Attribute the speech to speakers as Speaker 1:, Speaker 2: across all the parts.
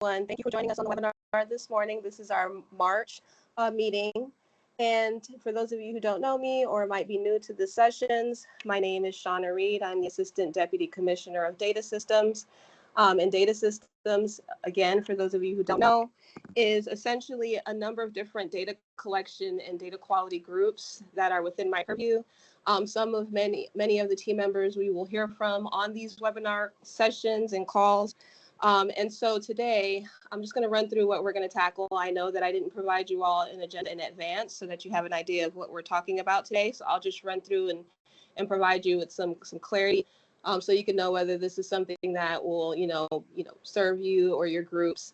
Speaker 1: Thank you for joining us on the webinar this morning. This is our March meeting. And for those of you who don't know me or might be new to the sessions, my name is Shauna Reed. I'm the Assistant Deputy Commissioner of Data Systems. And data systems, again, for those of you who don't know, is essentially a number of different data collection and data quality groups that are within my purview. Many of the team members we will hear from on these webinar sessions and calls. And so today, I'm just going to run through what we're going to tackle. I know that I didn't provide you all an agenda in advance so that you have an idea of what we're talking about today. So I'll just run through and provide you with some clarity, so you can know whether this is something that will, serve you or your groups.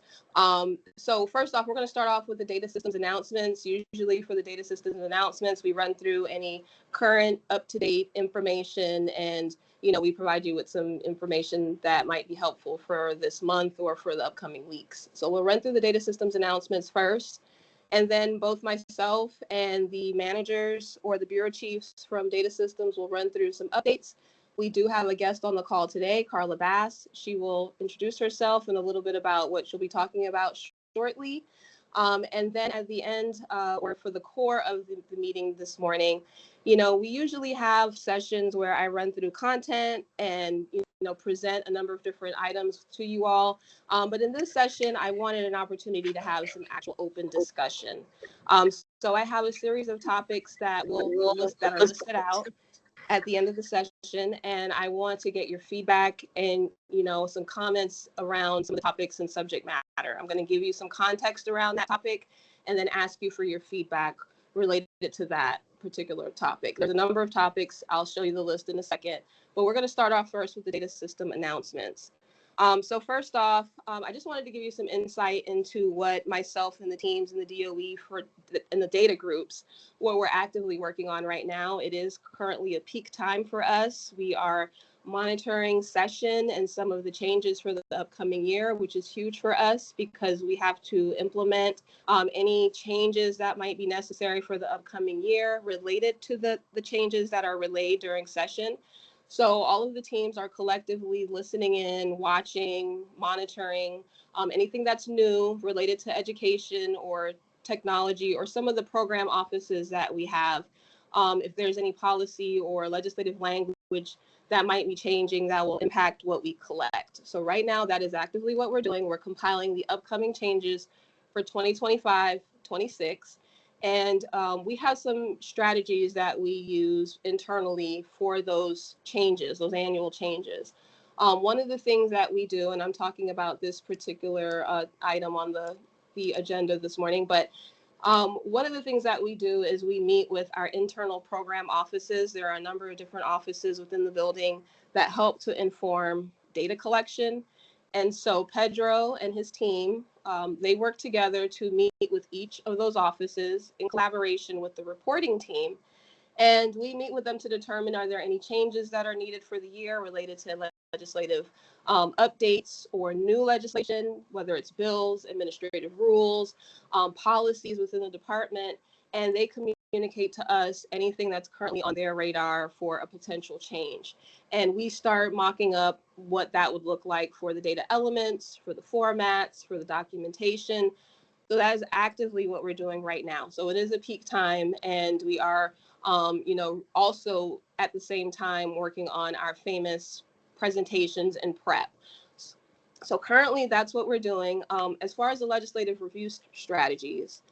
Speaker 1: So first off, we're going to start off with the data systems announcements. Usually for the data systems announcements, we run through any current up-to-date information, and we provide you with some information that might be helpful for this month or for the upcoming weeks. So we'll run through the data systems announcements first, and then both myself and the managers or the bureau chiefs from data systems will run through some updates. We do have a guest on the call today, Carla Bass. She will introduce herself and a little bit about what she'll be talking about shortly. And then at the end, or for the core of the meeting this morning, we usually have sessions where I run through content and, present a number of different items to you all. But in this session, I wanted an opportunity to have some actual open discussion. So I have a series of topics that are listed out at the end of the session, and I want to get your feedback and some comments around some of the topics and subject matter. I'm going to give you some context around that topic and then ask you for your feedback related to that particular topic. There's a number of topics. I'll show you the list in a second, but we're going to start off first with the data system announcements. So first off, I just wanted to give you some insight into what myself and the teams in the DOE in the data groups, what we're actively working on right now. It is currently a peak time for us. We are monitoring session and some of the changes for the upcoming year, which is huge for us because we have to implement any changes that might be necessary for the upcoming year related to the changes that are relayed during session. So all of the teams are collectively listening in, watching, monitoring anything that's new related to education or technology or some of the program offices that we have. If there's any policy or legislative language that might be changing that will impact what we collect. So right now, that is actively what we're doing. We're compiling the upcoming changes for 2025-26. And we have some strategies that we use internally for those changes, those annual changes. One of the things that we do, and I'm talking about this particular item on the agenda this morning, but one of the things that we do is we meet with our internal program offices. There are a number of different offices within the building that help to inform data collection. And so Pedro and his team, they work together to meet with each of those offices in collaboration with the reporting team. And we meet with them to determine, are there any changes that are needed for the year related to legislative updates or new legislation, whether it's bills, administrative rules, policies within the department, and they communicate to us anything that's currently on their radar for a potential change. And we start mocking up what that would look like for the data elements, for the formats, for the documentation. So that is actively what we're doing right now. So it is a peak time, and we are, also at the same time working on our FAMIS presentations and prep. So currently, that's what we're doing. As far as the legislative review strategies,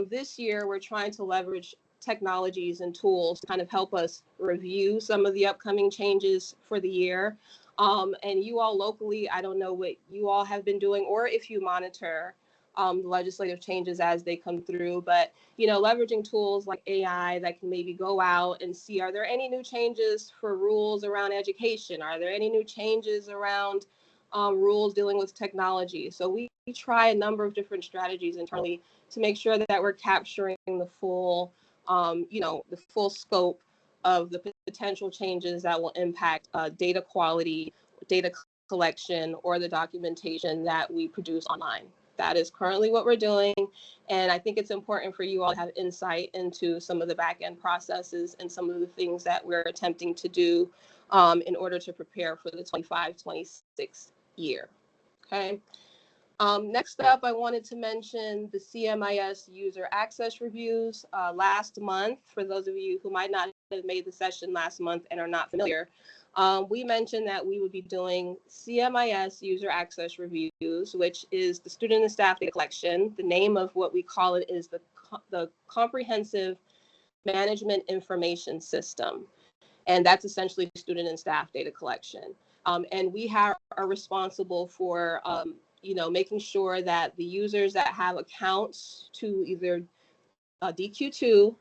Speaker 1: this year we're trying to leverage technologies and tools to kind of help us review some of the upcoming changes for the year. And you all locally, I don't know what you all have been doing or if you monitor the legislative changes as they come through, but leveraging tools like AI that can maybe go out and see, are there any new changes for rules around education? Are there any new changes around rules dealing with technology? So we try a number of different strategies internally to make sure that we're capturing the full, the full scope of the potential changes that will impact data quality, data collection, or the documentation that we produce online. That is currently what we're doing. And I think it's important for you all to have insight into some of the back end processes and some of the things that we're attempting to do in order to prepare for the 25-26 year. Okay. Next up, I wanted to mention the CMIS user access reviews. Last month, for those of you who might not have made the session last month and are not familiar, we mentioned that we would be doing CMIS user access reviews, which is the student and staff data collection. The name of what we call it is the Comprehensive Management Information System. And that's essentially student and staff data collection. And we are responsible for making sure that the users that have accounts to either DQ2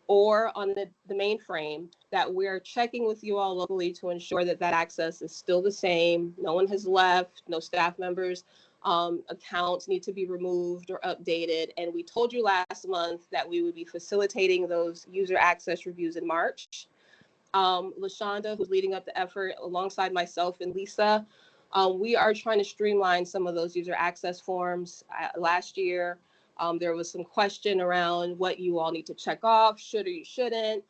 Speaker 1: or on the mainframe, that we're checking with you all locally to ensure that that access is still the same. No one has left, no staff members accounts need to be removed or updated. And we told you last month that we would be facilitating those user access reviews in March. LaShonda, who's leading up the effort alongside myself and Lisa, we are trying to streamline some of those user access forms. Last year, there was some question around what you all need to check off, should or you shouldn't.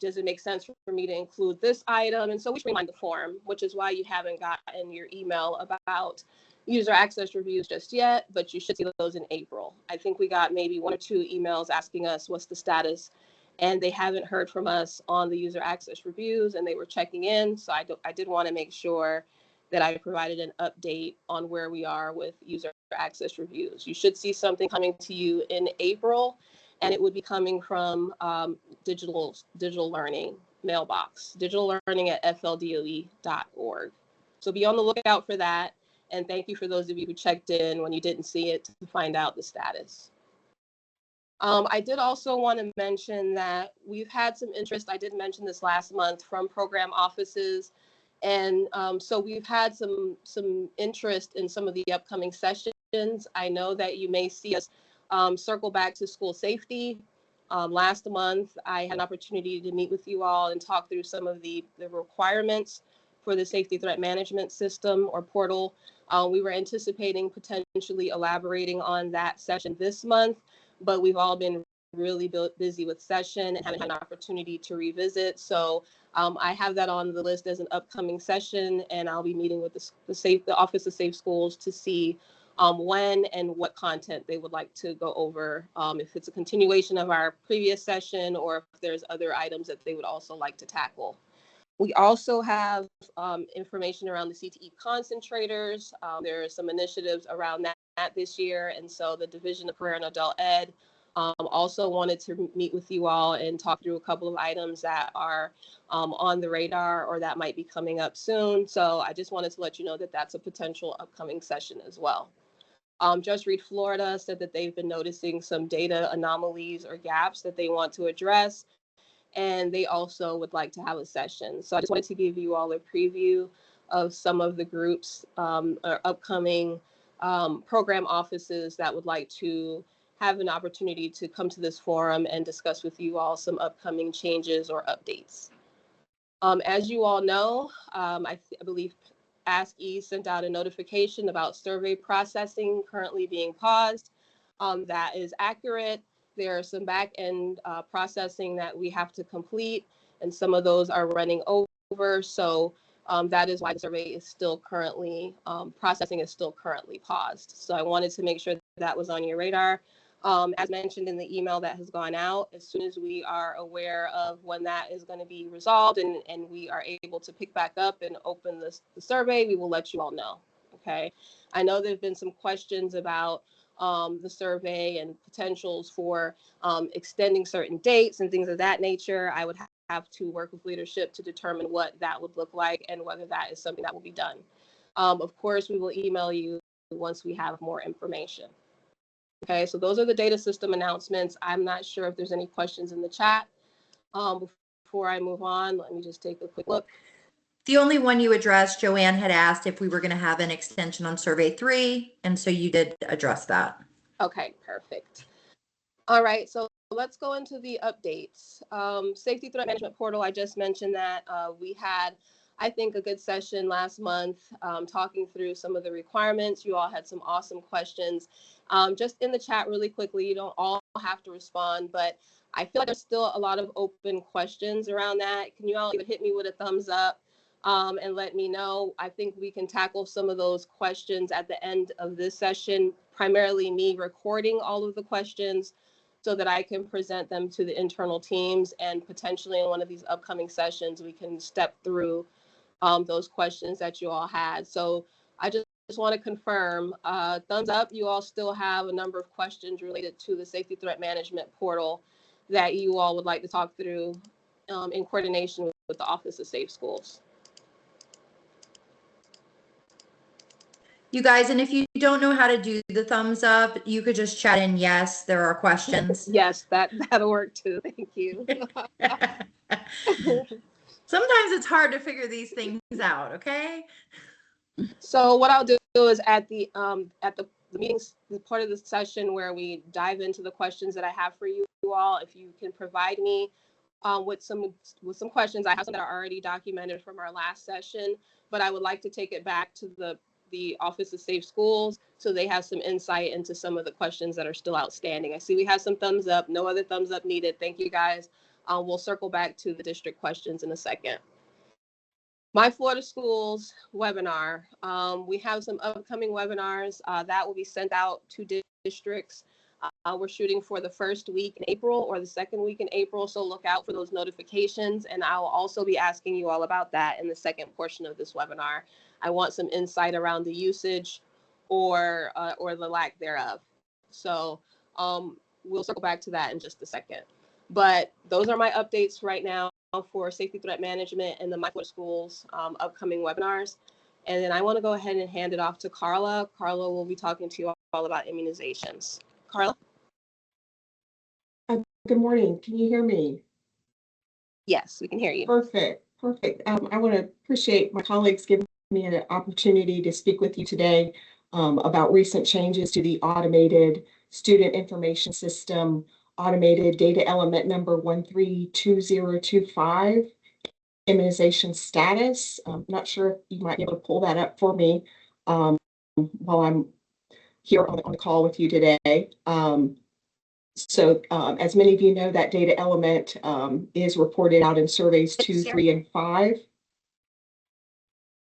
Speaker 1: Does it make sense for me to include this item? And so we streamlined the form, which is why you haven't gotten your email about user access reviews just yet, but you should see those in April. I think we got maybe 1 or 2 emails asking us what's the status, and they haven't heard from us on the user access reviews, and they were checking in. So I did want to make sure that I provided an update on where we are with user access reviews. You should see something coming to you in April, and it would be coming from digital learning mailbox, digitallearning@FLDOE.org. So be on the lookout for that. And thank you for those of you who checked in when you didn't see it to find out the status. I did also want to mention that we've had some interest, I did mention this last month, from program offices. And so we've had some interest in some of the upcoming sessions. I know that you may see us circle back to school safety. Last month, I had an opportunity to meet with you all and talk through some of the requirements for the safety threat management system or portal. We were anticipating potentially elaborating on that session this month, but we've all been really busy with session and haven't had an opportunity to revisit. So I have that on the list as an upcoming session, and I'll be meeting with the Office of Safe Schools to see when and what content they would like to go over, if it's a continuation of our previous session or if there's other items that they would also like to tackle. We also have information around the CTE concentrators. There are some initiatives around that this year, and so the Division of Career and Adult Ed also wanted to meet with you all and talk through a couple of items that are on the radar or that might be coming up soon. So I just wanted to let you know that that's a potential upcoming session as well. Just Read Florida said that they've been noticing some data anomalies or gaps that they want to address, and they also would like to have a session. So I just wanted to give you all a preview of some of the groups or upcoming program offices that would like to have an opportunity to come to this forum and discuss with you all some upcoming changes or updates. As you all know, I believe AskE sent out a notification about survey processing currently being paused. That is accurate. There are some back-end processing that we have to complete, and some of those are running over. So that is why the survey is still currently, processing is still currently paused. So I wanted to make sure that was on your radar. As mentioned in the email that has gone out, as soon as we are aware of when that is going to be resolved and we are able to pick back up and open the survey, we will let you all know. Okay. I know there have been some questions about the survey and potentials for extending certain dates and things of that nature. I would have to work with leadership to determine what that would look like and whether that is something that will be done. Of course, we will email you once we have more information. Okay, so those are the data system announcements. I'm not sure if there's any questions in the chat. Before I move on, let me just take a quick look.
Speaker 2: The only one you addressed, Joanne had asked if we were going to have an extension on Survey 3, and so you did address that.
Speaker 1: Okay, perfect. All right, so let's go into the updates. Safety Threat Management Portal, I just mentioned that we had, I think, a good session last month talking through some of the requirements. You all had some awesome questions. Just in the chat really quickly, you don't all have to respond, but I feel like there's still a lot of open questions around that. Can you all even hit me with a thumbs up and let me know. I think we can tackle some of those questions at the end of this session, primarily me recording all of the questions so that I can present them to the internal teams, and potentially in one of these upcoming sessions, we can step through those questions that you all had. So I just want to confirm, thumbs up, you all still have a number of questions related to the safety threat management portal that you all would like to talk through in coordination with the Office of Safe Schools.
Speaker 2: You guys, and if you don't know how to do the thumbs up, you could just chat in, yes, there are questions.
Speaker 1: Yes, that'll work too. Thank you.
Speaker 2: Sometimes it's hard to figure these things out, okay?
Speaker 1: So what I'll do is at the meetings, the part of the session where we dive into the questions that I have for you all, if you can provide me with some questions. I have some that are already documented from our last session, but I would like to take it back to the Office of Safe Schools so they have some insight into some of the questions that are still outstanding. I see we have some thumbs up, no other thumbs up needed. Thank you guys. We'll circle back to the district questions in a second. My Florida Schools webinar. We have some upcoming webinars that will be sent out to districts. We're shooting for the first week in April or the second week in April, so look out for those notifications, and I will also be asking you all about that in the second portion of this webinar. I want some insight around the usage or the lack thereof. So we'll circle back to that in just a second. But those are my updates right now for safety threat management and the My Florida Schools upcoming webinars. And then I want to go ahead and hand it off to Carla. Carla will be talking to you all about immunizations. Carla?
Speaker 3: Good morning. Can you hear me?
Speaker 1: Yes, we can hear you.
Speaker 3: Perfect. I want to appreciate my colleagues giving me an opportunity to speak with you today about recent changes to the automated student information system, automated data element number 132025, immunization status. I'm not sure if you might be able to pull that up for me while I'm here on the call with you today. So as many of you know, that data element is reported out in surveys 2, 3, and 5.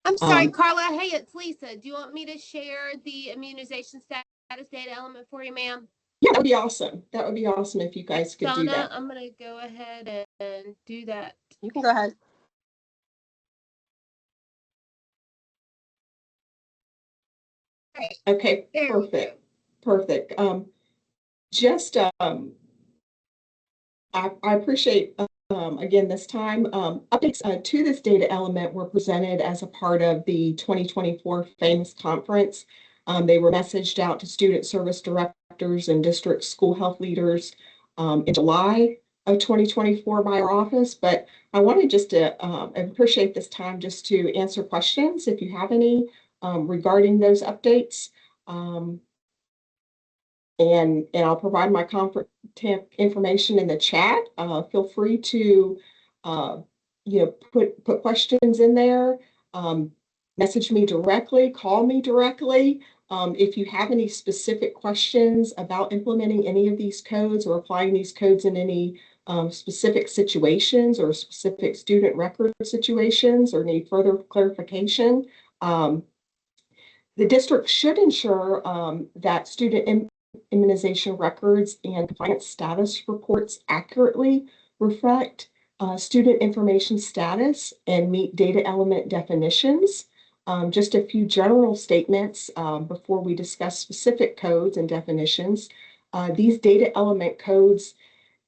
Speaker 4: I'm sorry, Carla. Hey, it's Lisa. Do you want me to share the immunization status data element for you, ma'am?
Speaker 3: Yeah, that would be awesome. That would be awesome if you guys could do that.
Speaker 4: I'm going to go ahead and do that.
Speaker 1: You can go ahead.
Speaker 3: Okay, perfect. I appreciate again this time updates to this data element were presented as a part of the 2024 FAMIS conference. They were messaged out to student service directors and district school health leaders in July of 2024 by our office, but I wanted just to appreciate this time just to answer questions if you have any regarding those updates. And I'll provide my contact information in the chat. Feel free to put questions in there, message me directly, call me directly. If you have any specific questions about implementing any of these codes or applying these codes in any specific situations or specific student record situations or need further clarification, the district should ensure that student immunization records and compliance status reports accurately reflect student information status and meet data element definitions. Just a few general statements before we discuss specific codes and definitions. These data element codes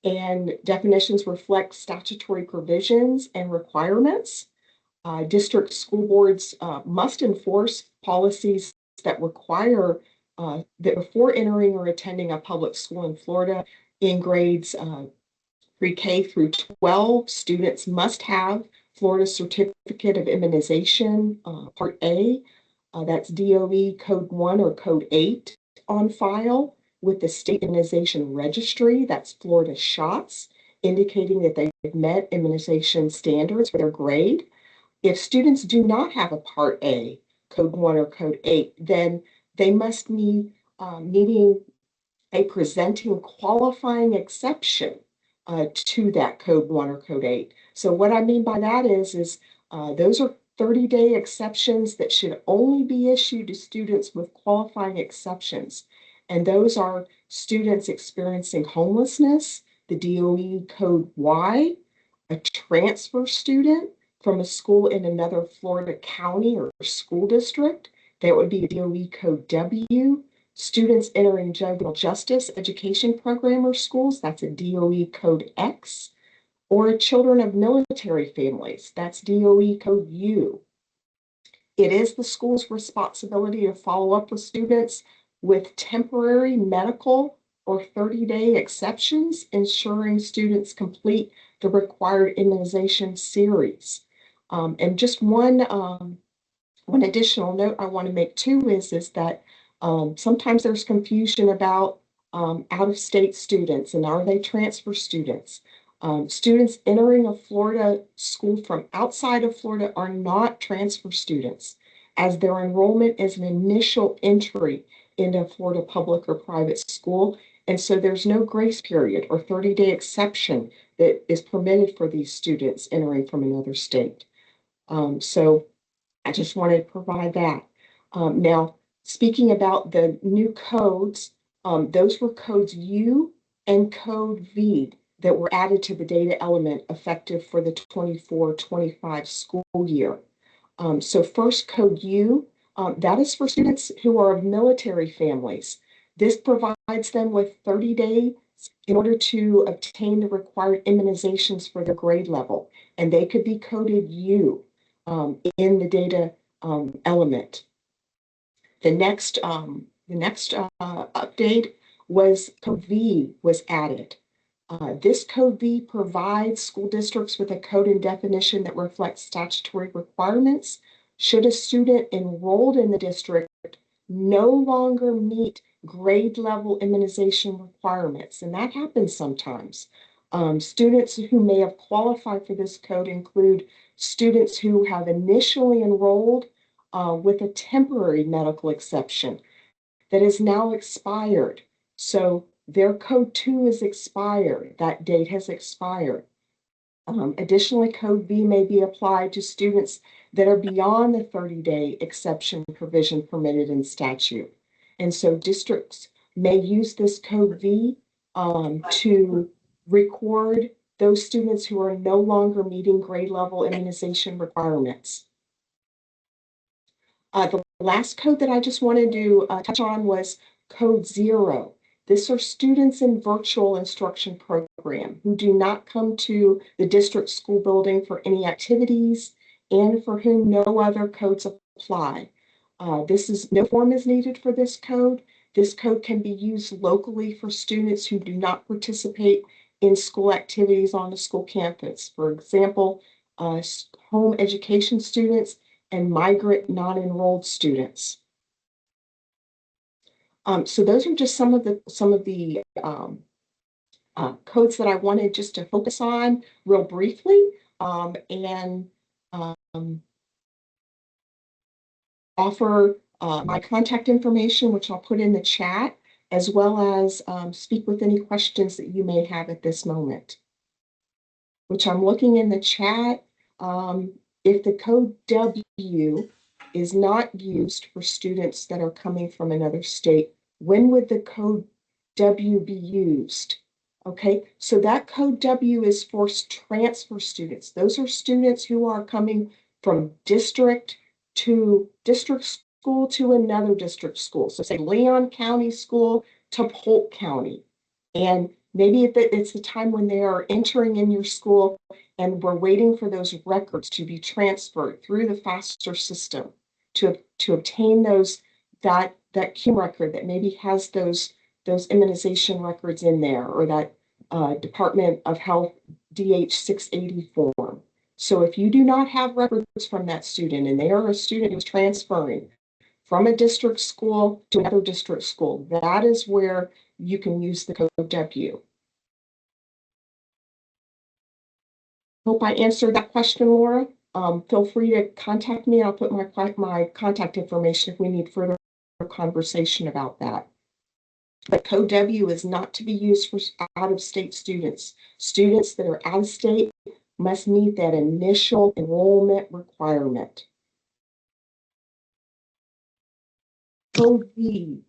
Speaker 3: and definitions reflect statutory provisions and requirements. District school boards must enforce policies that require that before entering or attending a public school in Florida in grades pre-K through 12, students must have Florida Certificate of Immunization, Part A, that's DOE Code 1 or Code 8 on file with the State Immunization Registry, that's Florida SHOTS, indicating that they've met immunization standards for their grade. If students do not have a Part A, Code 1 or Code 8, then they must be meeting a presenting qualifying exception to that Code 1 or Code 8. So what I mean by that is those are 30-day exceptions that should only be issued to students with qualifying exceptions. And those are students experiencing homelessness, the DOE code Y, a transfer student from a school in another Florida county or school district, that would be the DOE code W, students entering juvenile justice education program or schools, that's a DOE code X, or children of military families, that's DOE code U. It is the school's responsibility to follow up with students with temporary medical or 30-day exceptions, ensuring students complete the required immunization series. And just one additional note I want to make too is that sometimes there's confusion about out-of-state students and are they transfer students. Students entering a Florida school from outside of Florida are not transfer students, as their enrollment is an initial entry into a Florida public or private school. And so there's no grace period or 30-day exception that is permitted for these students entering from another state. So I just wanted to provide that. Now, speaking about the new codes, those were codes U and code V that were added to the data element effective for the 24-25 school year. So first, code U, that is for students who are of military families. This provides them with 30 days in order to obtain the required immunizations for their grade level, and they could be coded U in the data element. The next update was code V was added. This code V provides school districts with a code and definition that reflects statutory requirements. Should a student enrolled in the district no longer meet grade level immunization requirements, and that happens sometimes. Students who may have qualified for this code include students who have initially enrolled with a temporary medical exception that is now expired. So their code 2 is expired. That date has expired. Additionally, code V may be applied to students that are beyond the 30-day exception provision permitted in statute. And so districts may use this code V to record those students who are no longer meeting grade level immunization requirements. The last code that I just wanted to touch on was code 0. These are students in virtual instruction program who do not come to the district school building for any activities and for whom no other codes apply. No form is needed for this code. This code can be used locally for students who do not participate in school activities on the school campus. For example, home education students and migrant non-enrolled students. So those are just some of the codes that I wanted just to focus on real briefly and offer my contact information, which I'll put in the chat, as well as speak with any questions that you may have at this moment, which I'm looking in the chat. If the code W is not used for students that are coming from another state, when would the code W be used? Okay, so that code W is for transfer students. Those are students who are coming from district school to another district school. So say Leon County School to Polk County. And maybe if it's the time when they are entering in your school and we're waiting for those records to be transferred through the FASTER system to obtain that CUM record that maybe has those immunization records in there, or that Department of Health DH 680 form. So if you do not have records from that student and they are a student who's transferring from a district school to another district school, that is where you can use the code W. Hope I answered that question, Laura. Feel free to contact me. I'll put my contact information if we need further conversation about that. But code W is not to be used for out-of-state students. Students that are out of state must meet that initial enrollment requirement. Code V,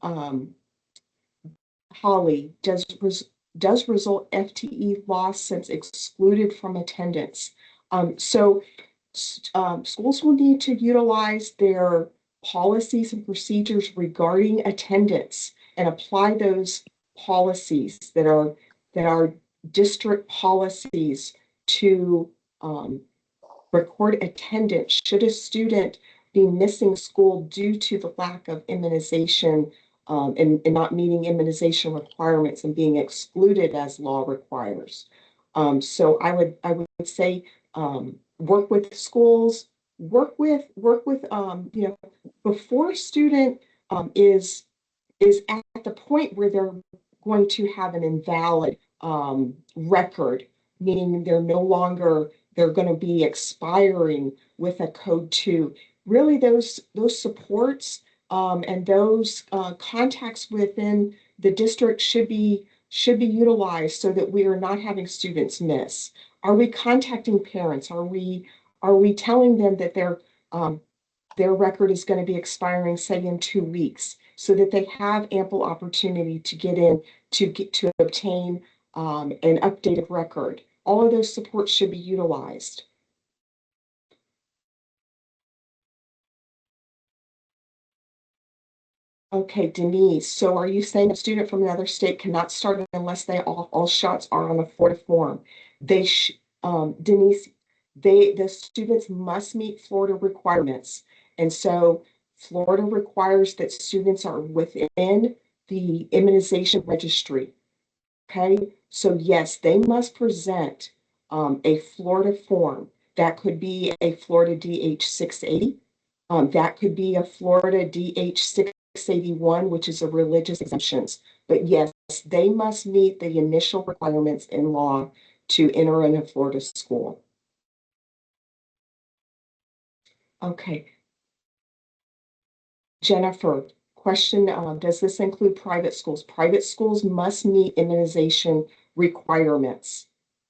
Speaker 3: Holly, does result FTE loss since excluded from attendance. Schools will need to utilize their policies and procedures regarding attendance and apply those policies that are district policies to record attendance should a student be missing school due to the lack of immunization and not meeting immunization requirements and being excluded as law requires. So I would say work with schools, work with before a student is at the point where they're going to have an invalid record, meaning they're going to be expiring with a code 2. Really, those supports and those contacts within the district should be utilized so that we are not having students miss. Are we contacting parents? Are we telling them that their record is going to be expiring, say, in 2 weeks, so that they have ample opportunity to get in to obtain an updated record? All of those supports should be utilized. Okay, Denise, so are you saying a student from another state cannot start unless all shots are on a Florida form? Denise, the students must meet Florida requirements. And so Florida requires that students are within the immunization registry. Okay, so yes, they must present a Florida form. That could be a Florida DH 680. That could be a Florida DH 681, which is a religious exemptions. But yes, they must meet the initial requirements in law to enter in a Florida school. Okay. Jennifer, question, does this include private schools? Private schools must meet immunization requirements.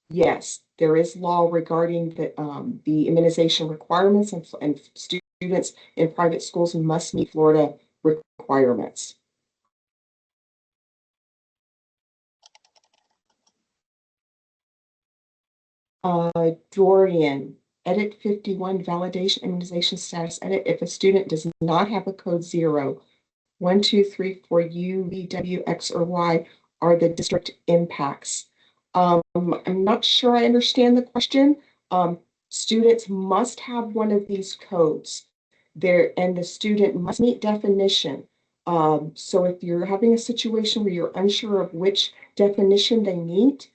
Speaker 3: Yes, there is law regarding the immunization requirements, and students in private schools must meet Florida requirements. Dorian, edit 51, validation immunization status edit. If a student does not have a code 0, 1, 2, 3, 4, U, V, W, X, or Y are the district impacts. I'm not sure I understand the question. Students must have one of these codes there, and the student must meet definition. So if you're having a situation where you're unsure of which definition they meet,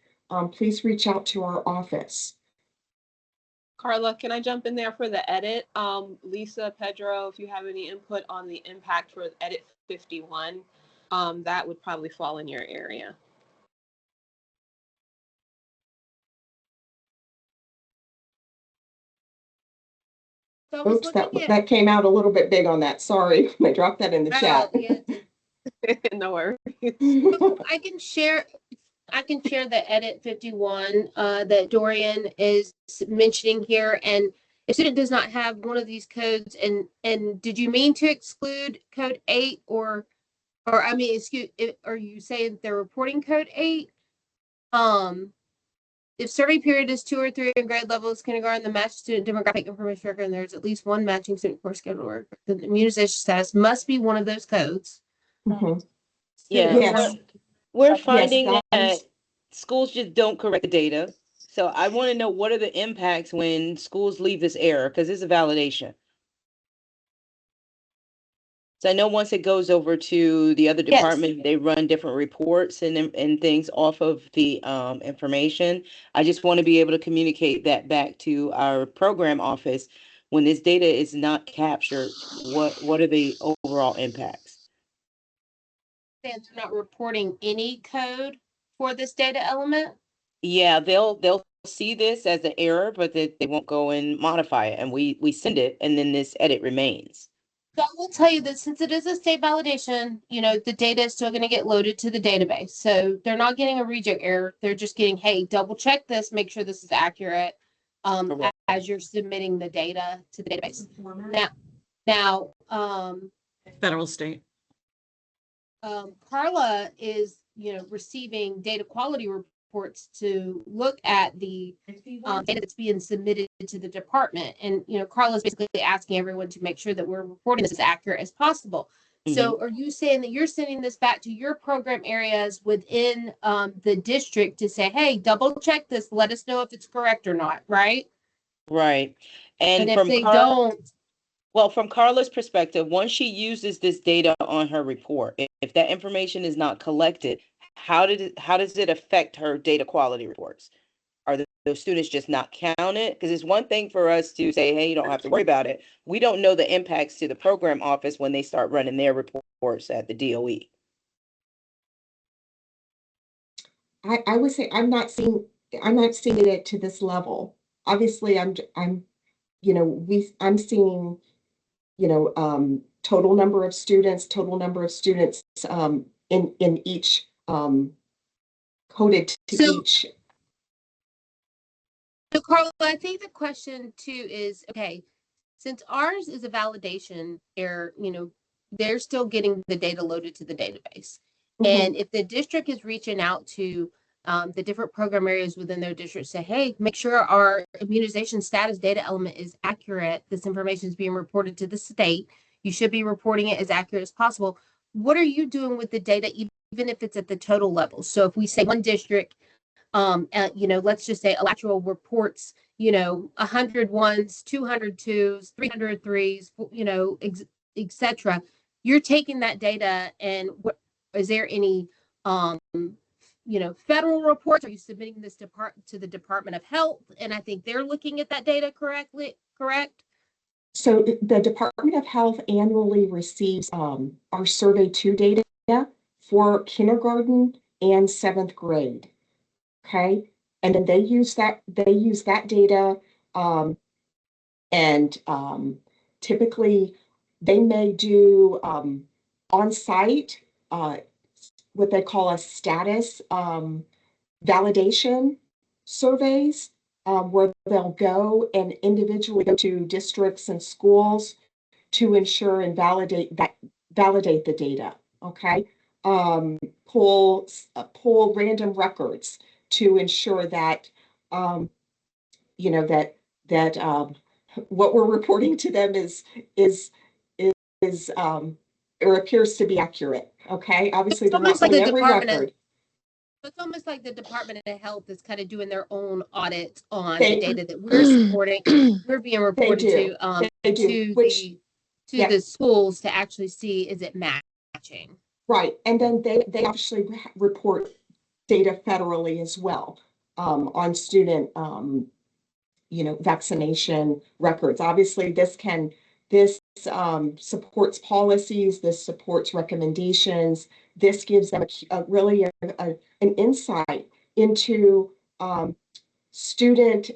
Speaker 3: please reach out to our office.
Speaker 1: Carla, can I jump in there for the edit? Lisa, Pedro, if you have any input on the impact for edit 51, that would probably fall in your area.
Speaker 4: So I was
Speaker 3: Oops,
Speaker 4: looking at,
Speaker 3: that came out a little bit big on that. Sorry, I dropped that in the chat.
Speaker 4: yeah,
Speaker 1: No worries.
Speaker 4: so I can share the edit 51 that Dorian is mentioning here. And if a student does not have one of these codes, and did you mean to exclude code 8 or I mean, are you saying they're reporting code 8? If survey period is 2 or 3 in grade levels, kindergarten, the matched student demographic information record, and there's at least one matching student course schedule work, the immunization status must be one of those codes.
Speaker 3: Mhm.
Speaker 5: Yeah,
Speaker 3: Yes.
Speaker 5: we're finding
Speaker 3: that
Speaker 5: that
Speaker 3: is-
Speaker 5: schools just don't correct the data. So I want to know, what are the impacts when schools leave this error? Because it's a validation. So I know once it goes over to the other
Speaker 4: Yes.
Speaker 5: department, they run different reports and things off of the information. I just want to be able to communicate that back to our program office. When this data is not captured, what are the overall impacts?
Speaker 4: They're not reporting any code for this data element.
Speaker 5: Yeah, they'll see this as an error, but they won't go and modify it, and we send it, and then this edit remains.
Speaker 4: So I will tell you that since it is a state validation, the data is still going to get loaded to the database. So they're not getting a reject error. They're just getting, hey, double check this, make sure this is accurate
Speaker 5: Correct.
Speaker 4: as you're submitting the data to the database. Now,
Speaker 6: Federal, state.
Speaker 4: Carla is, receiving data quality reports to look at the data that's being submitted to the department. And, Carla's basically asking everyone to make sure that we're reporting this as accurate as possible. So are you saying that you're sending this back to your program areas within the district to say, hey, double check this, let us know if it's correct or not, right?
Speaker 5: Right.
Speaker 4: And if
Speaker 5: from
Speaker 4: they don't,
Speaker 5: Well, from Carla's perspective, once she uses this data on her report, if that information is not collected, how does it affect her data quality reports? Are those students just not counted? Because it's one thing for us to say, hey, you don't have to worry about it. We don't know the impacts to the program office when they start running their reports at the DOE.
Speaker 3: I would say I'm not seeing it to this level. Obviously, I'm seeing, total number of students in each coded to
Speaker 4: So-
Speaker 3: each.
Speaker 4: So Carla, I think the question too is, okay, since ours is a validation error, they're still getting the data loaded to the database. And if the district is reaching out to the different program areas within their district, say, hey, make sure our immunization status data element is accurate. This information is being reported to the state. You should be reporting it as accurate as possible. What are you doing with the data, even if it's at the total level? So if we say one district, let's just say electoral reports, 100 ones, 200 twos, 300 threes, etc. You're taking that data, and what is there any federal reports? Are you submitting this to the Department of Health? And I think they're looking at that data correct?
Speaker 3: So the Department of Health annually receives our Survey 2 data for kindergarten and 7th grade. Okay, and then they use that data, and typically they may do on site what they call a status validation surveys, where they'll go and individually go to districts and schools to ensure and validate the data. Okay, pull random records to ensure that what we're reporting to them is or appears to be accurate. Okay, obviously they're not pulling every record.
Speaker 4: It's almost like the Department of Health is kind of doing their own audit on
Speaker 3: They-
Speaker 4: the data that we're supporting. We're being reported
Speaker 3: do. They do,
Speaker 4: the schools to actually see, is it matching?
Speaker 3: Right, and then they actually report data federally as well, on student vaccination records. Obviously, this supports policies, this supports recommendations. This gives them really an insight into student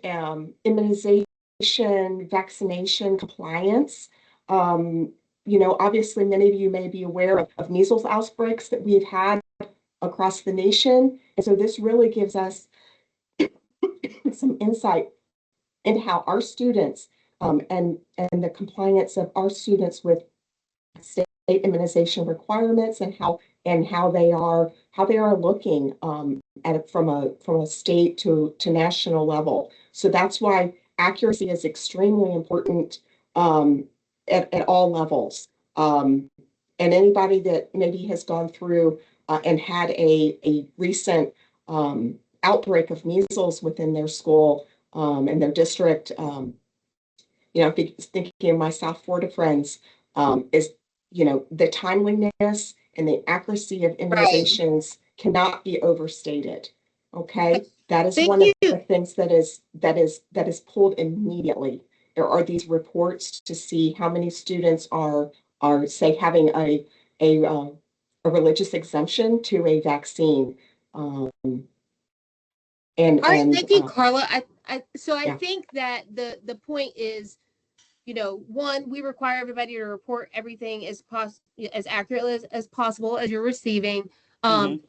Speaker 3: immunization, vaccination compliance. Obviously, many of you may be aware of measles outbreaks that we've had across the nation. And so this really gives us some insight into how our students and the compliance of our students with state immunization requirements, and how they are looking at it from a state to national level. So that's why accuracy is extremely important at all levels. And anybody that maybe has gone through and had a recent outbreak of measles within their school and their district, thinking of my South Florida friends, is, the timeliness and the accuracy of immunizations cannot be overstated. Okay, that is one of the things that is pulled immediately. There are these reports to see how many students are say having a religious exemption to a vaccine.
Speaker 4: All right, thank you, Carla. I think that the point is, one, we require everybody to report everything as accurately as possible as you're receiving.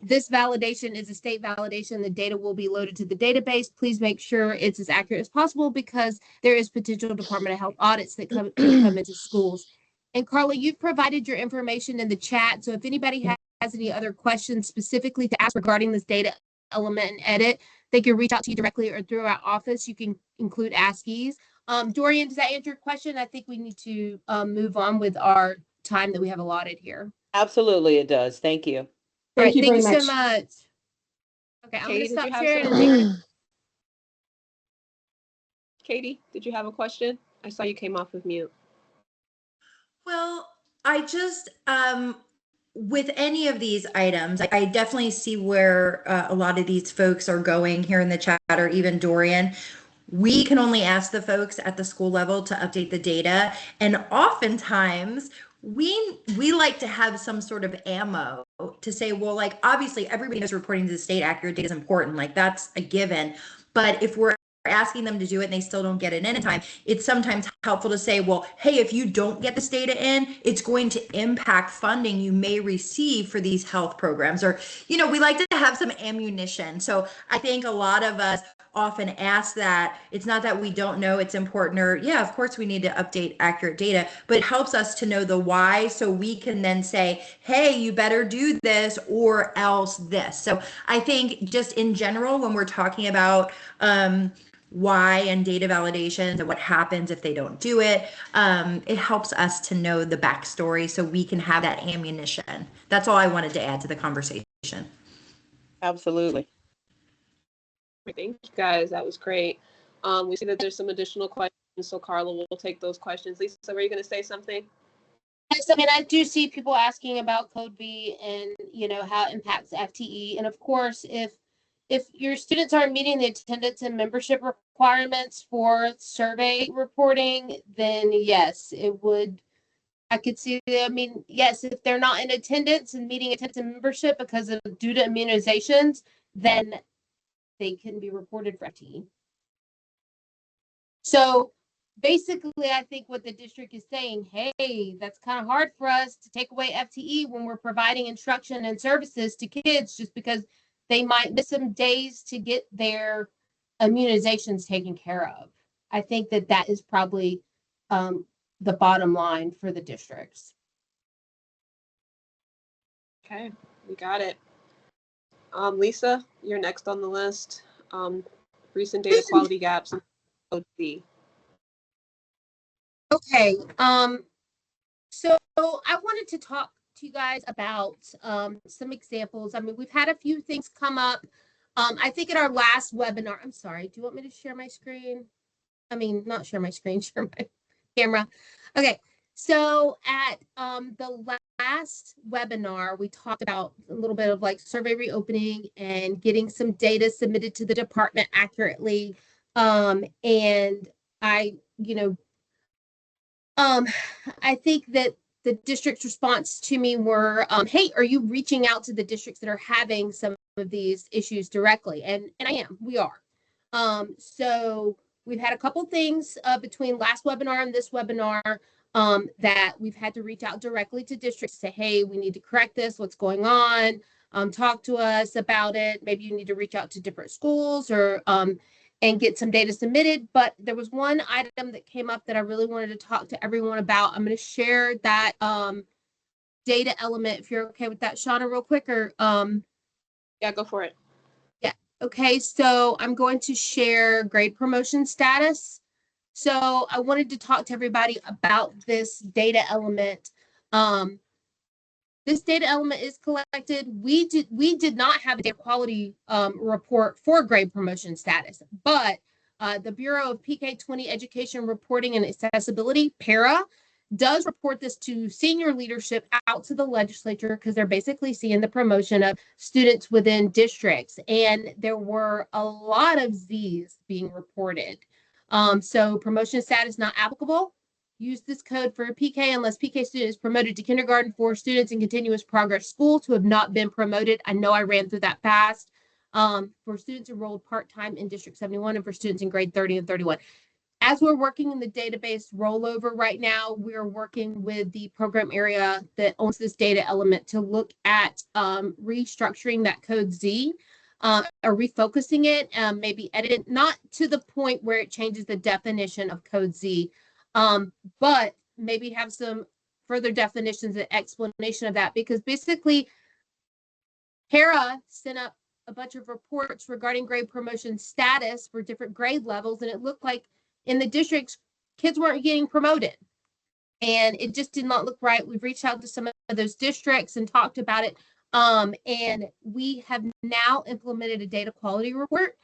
Speaker 4: This validation is a state validation. The data will be loaded to the database. Please make sure it's as accurate as possible, because there is potential Department of Health audits that could come into schools. And Carla, you've provided your information in the chat. So if anybody has any other questions specifically to ask regarding this data element and edit, they can reach out to you directly or through our office. You can include ASCIIs. Dorian, does that answer your question? I think we need to move on with our time that we have allotted here.
Speaker 5: Absolutely, it does. Thank you.
Speaker 4: All
Speaker 3: Thank
Speaker 4: right,
Speaker 3: you
Speaker 4: thank
Speaker 3: very
Speaker 4: you so
Speaker 3: much.
Speaker 4: much. Okay, I'm going
Speaker 1: Katie,
Speaker 4: to
Speaker 1: did
Speaker 4: stop
Speaker 1: you have
Speaker 4: sharing.
Speaker 1: something? Katie, did you have a question? I saw you came off of mute.
Speaker 2: Well, I just, with any of these items, I definitely see where a lot of these folks are going here in the chat, or even Dorian. We can only ask the folks at the school level to update the data. And oftentimes we like to have some sort of ammo to say, well, like, obviously everybody knows reporting to the state accurate data is important. Like, that's a given. But if we're asking them to do it and they still don't get it in time, it's sometimes helpful to say, well, hey, if you don't get this data in, it's going to impact funding you may receive for these health programs. Or, we like to have some ammunition. So I think a lot of us often ask that. It's not that we don't know it's important, or yeah, of course we need to update accurate data, but it helps us to know the why, so we can then say, hey, you better do this or else this. So I think just in general, when we're talking about why and data validations and what happens if they don't do it, it helps us to know the backstory so we can have that ammunition. That's all I wanted to add to the conversation.
Speaker 5: Absolutely.
Speaker 1: Thank you guys. That was great. We see that there's some additional questions, so Carla will take those questions. Lisa, were you going to say something?
Speaker 4: Yes, I mean, I do see people asking about Code B and, how it impacts FTE. And of course, if your students aren't meeting the attendance and membership requirements for survey reporting, then yes, it would. I could see, yes, if they're not in attendance and meeting attendance and membership because of due to immunizations, then they can be reported for FTE. So basically, I think what the district is saying, hey, that's kind of hard for us to take away FTE when we're providing instruction and services to kids just because they might miss some days to get their immunizations taken care of. I think that is probably the bottom line for the districts.
Speaker 1: Okay, we got it. Lisa, you're next on the list. Recent data quality gaps in Code B.
Speaker 4: Okay. So I wanted to talk to you guys about some examples. I mean, we've had a few things come up. I think in our last webinar, I'm sorry, do you want me to share my screen? I mean, not share my screen, share my camera. Okay. So at the last webinar, we talked about a little bit of like survey reopening and getting some data submitted to the department accurately. And I, I think that the district's response to me were, hey, are you reaching out to the districts that are having some of these issues directly? And I am, we are. So we've had a couple things between last webinar and this webinar that we've had to reach out directly to districts, say, hey, we need to correct this, what's going on? Talk to us about it. Maybe you need to reach out to different schools or and get some data submitted. But there was one item that came up that I really wanted to talk to everyone about. I'm going to share that data element, if you're okay with that, Shauna, real quick. Or
Speaker 1: Yeah, go for it.
Speaker 4: yeah. Okay, so I'm going to share grade promotion status. So I wanted to talk to everybody about this data element. This data element is collected. We did not have a data quality report for grade promotion status, but the Bureau of PK-20 Education Reporting and Accessibility, PARA, does report this to senior leadership out to the legislature because they're basically seeing the promotion of students within districts. And there were a lot of Z's being reported. So promotion status not applicable. Use this code for a PK unless PK student is promoted to kindergarten for students in continuous progress school to have not been promoted. I know I ran through that fast. For students enrolled part-time in District 71 and for students in grade 30 and 31. As we're working in the database rollover right now, we're working with the program area that owns this data element to look at restructuring that code Z. Or refocusing it, maybe edit it, not to the point where it changes the definition of code Z, but maybe have some further definitions and explanation of that, because basically Para sent up a bunch of reports regarding grade promotion status for different grade levels, and it looked like in the districts, kids weren't getting promoted. And it just did not look right. We've reached out to some of those districts and talked about it. And we have now implemented a data quality report.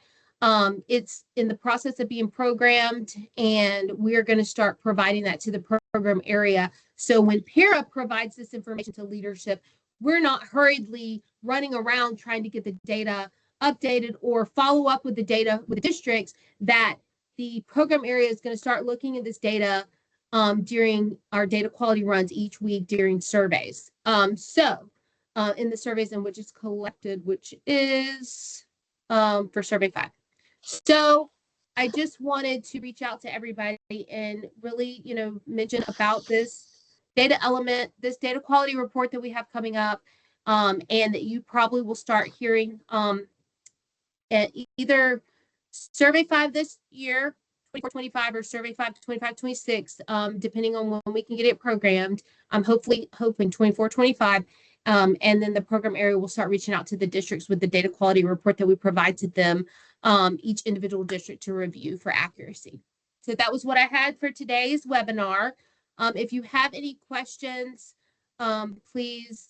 Speaker 4: It's in the process of being programmed, and we're going to start providing that to the program area. So when Para provides this information to leadership, we're not hurriedly running around trying to get the data updated or follow up with the data with the districts. That the program area is going to start looking at this data during our data quality runs each week during surveys. In the surveys in which it's collected, which is for survey 5. So I just wanted to reach out to everybody and really, mention about this data element, this data quality report that we have coming up, and that you probably will start hearing at either survey 5 this year, 24-25, or survey 5 to 25-26, depending on when we can get it programmed. I'm hoping 24-25. And then the program area will start reaching out to the districts with the data quality report that we provide to them, each individual district to review for accuracy. So that was what I had for today's webinar. If you have any questions, please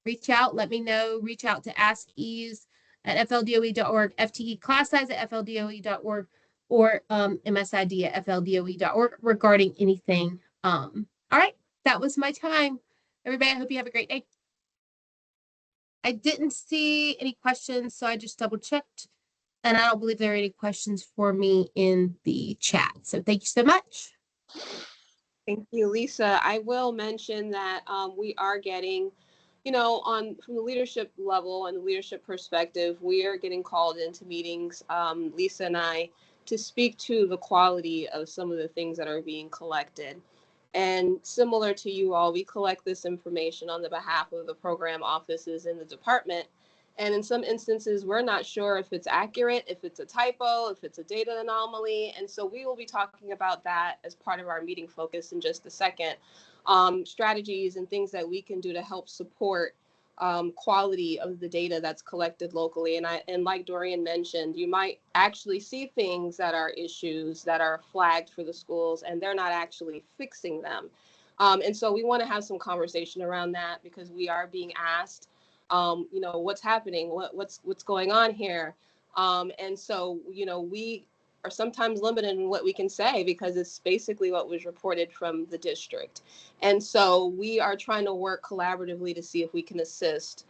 Speaker 4: reach out, let me know, reach out to askease@fldoe.org, FTE class size at FLDOE.org, or MSID at FLDOE.org regarding anything. All right, that was my time. Everybody, I hope you have a great day. I didn't see any questions, so I just double checked, and I don't believe there are any questions for me in the chat. So thank you so much.
Speaker 1: Thank you, Lisa. I will mention that we are getting, from the leadership level and the leadership perspective, we are getting called into meetings, Lisa and I, to speak to the quality of some of the things that are being collected. And similar to you all, we collect this information on the behalf of the program offices in the department. And in some instances, we're not sure if it's accurate, if it's a typo, if it's a data anomaly. And so we will be talking about that as part of our meeting focus in just a second. Strategies and things that we can do to help support quality of the data that's collected locally. And like Dorian mentioned, you might actually see things that are issues that are flagged for the schools, and they're not actually fixing them. And so we want to have some conversation around that, because we are being asked, what's happening, what's going on here. And so, we are sometimes limited in what we can say, because it's basically what was reported from the district. And so we are trying to work collaboratively to see if we can assist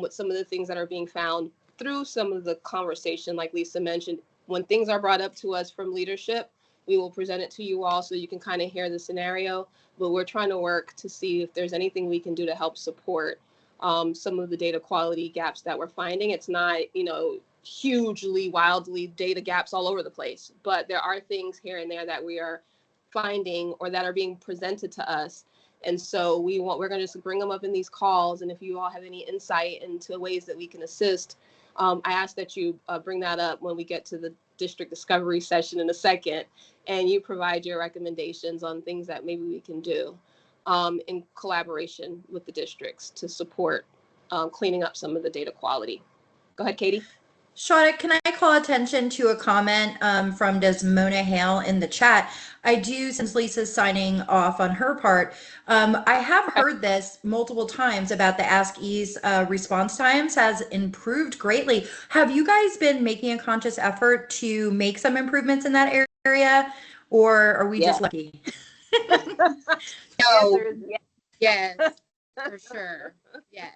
Speaker 1: with some of the things that are being found through some of the conversation. Like Lisa mentioned, when things are brought up to us from leadership, we will present it to you all so you can kind of hear the scenario. But we're trying to work to see if there's anything we can do to help support some of the data quality gaps that we're finding. It's not, hugely, wildly data gaps all over the place, but there are things here and there that we are finding or that are being presented to us. And so we're going to just bring them up in these calls. And if you all have any insight into ways that we can assist, I ask that you bring that up when we get to the district discovery session in a second, and you provide your recommendations on things that maybe we can do in collaboration with the districts to support cleaning up some of the data quality. Go ahead, Katie.
Speaker 2: Shauna, can I call attention to a comment from Desmona Hale in the chat? I do, since Lisa's signing off on her part, I have heard this multiple times about the Ask Ease response times has improved greatly. Have you guys been making a conscious effort to make some improvements in that area, or are we just lucky?
Speaker 1: The answer is yes.
Speaker 4: Yes, for sure. Yes.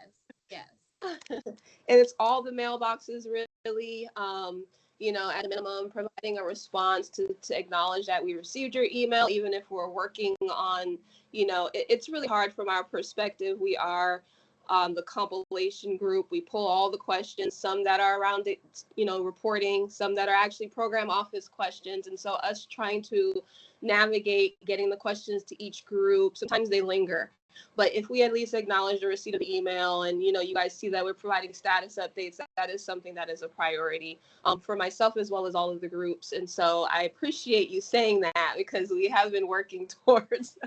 Speaker 1: And it's all the mailboxes, really, at a minimum, providing a response to acknowledge that we received your email, even if we're working on, it's really hard from our perspective. We are the compilation group. We pull all the questions, some that are around it, reporting, some that are actually program office questions. And so us trying to navigate getting the questions to each group, sometimes they linger. But if we at least acknowledge the receipt of the email and, you guys see that we're providing status updates, that is something that is a priority for myself as well as all of the groups. And so I appreciate you saying that, because we have been working towards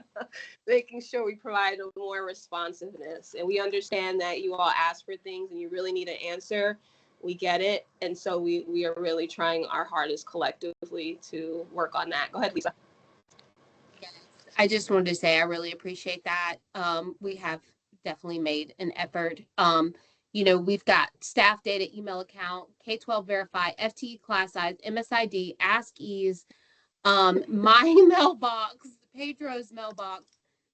Speaker 1: making sure we provide a more responsiveness. And we understand that you all ask for things and you really need an answer. We get it. And so we are really trying our hardest collectively to work on that. Go ahead, Lisa.
Speaker 4: I just wanted to say I really appreciate that. We have definitely made an effort. We've got staff data, email account, K-12 verify, FTE class size, MSID, Ask Ease, my mailbox, Pedro's mailbox.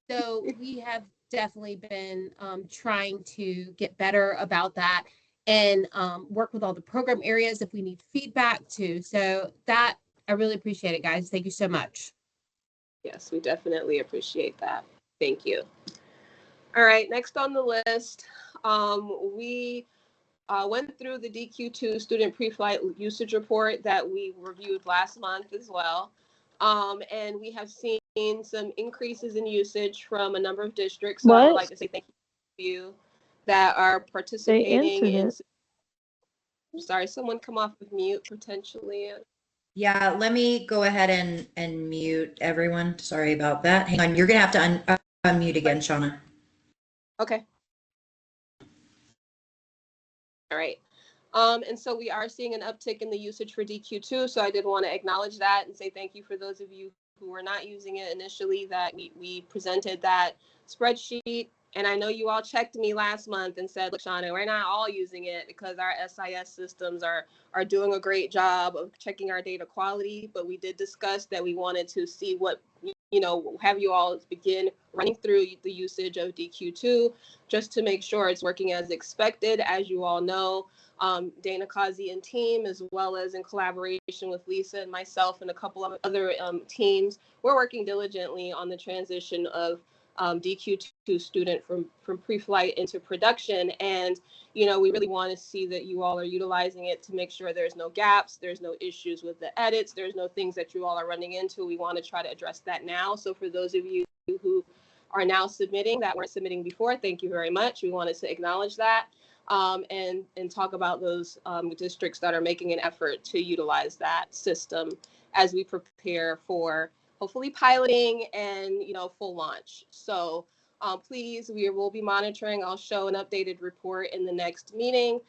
Speaker 4: So we have definitely been trying to get better about that and work with all the program areas if we need feedback too. So that I really appreciate it, guys. Thank you so much.
Speaker 1: Yes, we definitely appreciate that. Thank you. All right, next on the list, we went through the DQ2 student pre-flight usage report that we reviewed last month as well. And we have seen some increases in usage from a number of districts. So I would like to say thank you that are participating in. Sorry, someone come off of mute potentially.
Speaker 2: Yeah, let me go ahead and mute everyone. Sorry about that. Hang on, you're gonna have to unmute again, Shauna.
Speaker 1: Okay. All right. And so we are seeing an uptick in the usage for DQ2. So I did want to acknowledge that and say thank you for those of you who were not using it initially, that we presented that spreadsheet. And I know you all checked me last month and said, look, Shauna, we're not all using it because our SIS systems are doing a great job of checking our data quality. But we did discuss that we wanted to see what, have you all begin running through the usage of DQ2 just to make sure it's working as expected. As you all know, Dana Kazi and team, as well as in collaboration with Lisa and myself and a couple of other teams, we're working diligently on the transition of DQ2 student from pre-flight into production. And, we really want to see that you all are utilizing it to make sure there's no gaps, there's no issues with the edits, there's no things that you all are running into. We want to try to address that now. So for those of you who are now submitting that weren't submitting before, thank you very much. We wanted to acknowledge that. And talk about those districts that are making an effort to utilize that system as we prepare for hopefully piloting and full launch. So please, we will be monitoring. I'll show an updated report in the next meeting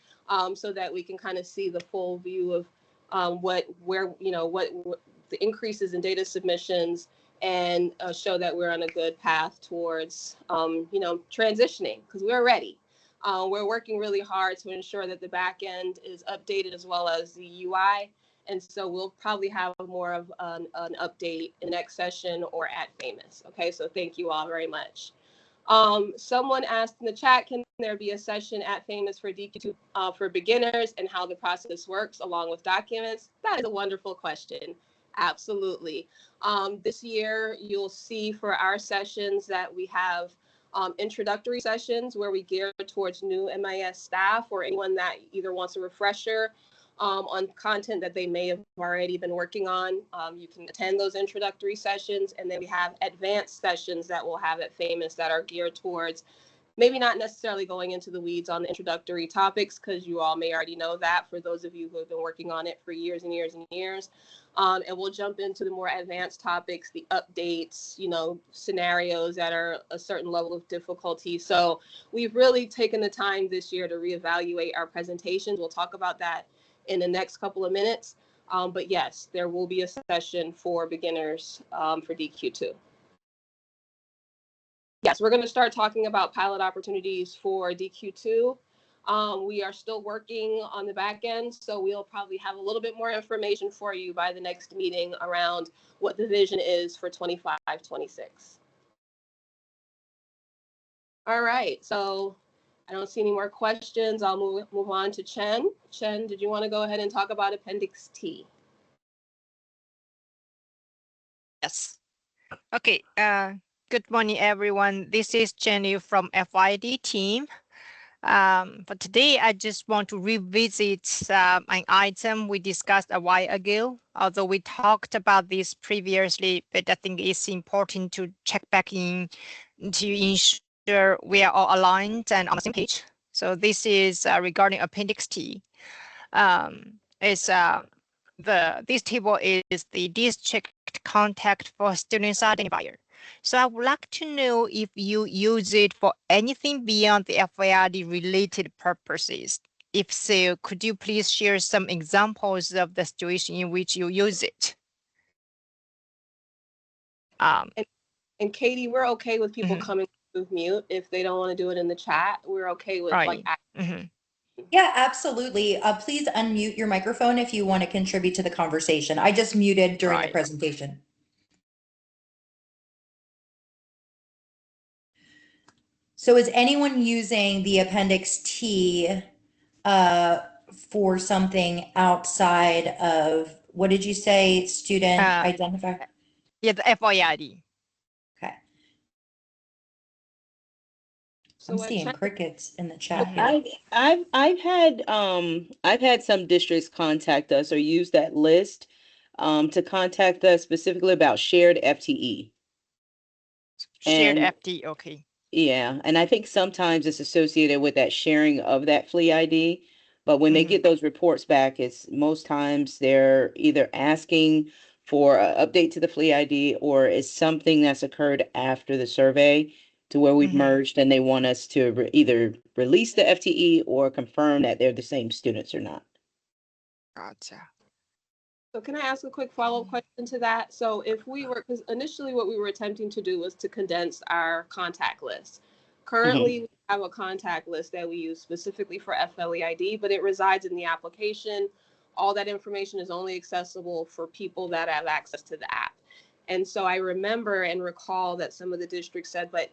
Speaker 1: so that we can kind of see the full view of what the increases in data submissions, and show that we're on a good path towards transitioning, because we're ready. We're working really hard to ensure that the back end is updated as well as the UI. And so we'll probably have more of an update in the next session or at FAMIS. Okay, so thank you all very much. Someone asked in the chat, can there be a session at FAMIS for DQ2 for beginners and how the process works along with documents? That is a wonderful question. Absolutely. This year, you'll see for our sessions that we have introductory sessions where we gear towards new MIS staff or anyone that either wants a refresher on content that they may have already been working on. You can attend those introductory sessions, and then we have advanced sessions that we'll have at FAMIS that are geared towards maybe not necessarily going into the weeds on the introductory topics, because you all may already know that for those of you who have been working on it for years and years and years. And we'll jump into the more advanced topics, the updates, scenarios that are a certain level of difficulty. So we've really taken the time this year to reevaluate our presentations. We'll talk about that in the next couple of minutes. But yes, there will be a session for beginners for DQ2. Yes, we're going to start talking about pilot opportunities for DQ2. We are still working on the back end, so we'll probably have a little bit more information for you by the next meeting around what the vision is for 25-26. All right, so I don't see any more questions. I'll move on to Chen. Chen, did you want to go ahead and talk about Appendix T?
Speaker 6: Yes. Okay. Good morning, everyone. This is Jenny from FID team. For today, I just want to revisit an item we discussed a while ago. Although we talked about this previously, but I think it's important to check back in to ensure sure we are all aligned and on the same page. So this is regarding Appendix T. It's this table is the district contact for students identifier. So I would like to know if you use it for anything beyond the FAID related purposes. If so, could you please share some examples of the situation in which you use it?
Speaker 1: And Katie, we're okay with people
Speaker 6: Mhm.
Speaker 1: coming with mute if they don't want to do it in the chat. We're okay with
Speaker 6: Right. Mhm.
Speaker 2: Yeah, absolutely. Please unmute your microphone if you want to contribute to the conversation. I just muted during the
Speaker 6: Right.
Speaker 2: presentation. So is anyone using the Appendix T for something outside of, what did you say, student identifier?
Speaker 6: Yeah, the FAID.
Speaker 2: Okay,
Speaker 1: So
Speaker 2: I'm
Speaker 1: what
Speaker 2: seeing
Speaker 1: Chen,
Speaker 2: crickets in the chat
Speaker 6: Mhm.
Speaker 2: here.
Speaker 5: I've had some districts contact us or use that list to contact us specifically about shared FTE.
Speaker 6: Shared
Speaker 5: And
Speaker 6: FD, okay.
Speaker 5: yeah, and I think sometimes it's associated with that sharing of that FLE ID. But when they
Speaker 6: Mhm.
Speaker 5: get those reports back, it's most times they're either asking for an update to the FLE ID or it's something that's occurred after the survey to where we've
Speaker 6: Mhm.
Speaker 5: merged and they want us to either release the FTE or confirm that they're the same students or not.
Speaker 6: Gotcha.
Speaker 1: so can I ask a quick follow-up question to that? So if we were, because initially what we were attempting to do was to condense our contact list. Currently, we have a contact list that we use specifically for FLEID, but it resides in the application. All that information is only accessible for people that have access to the app. And so I remember and recall that some of the districts said, but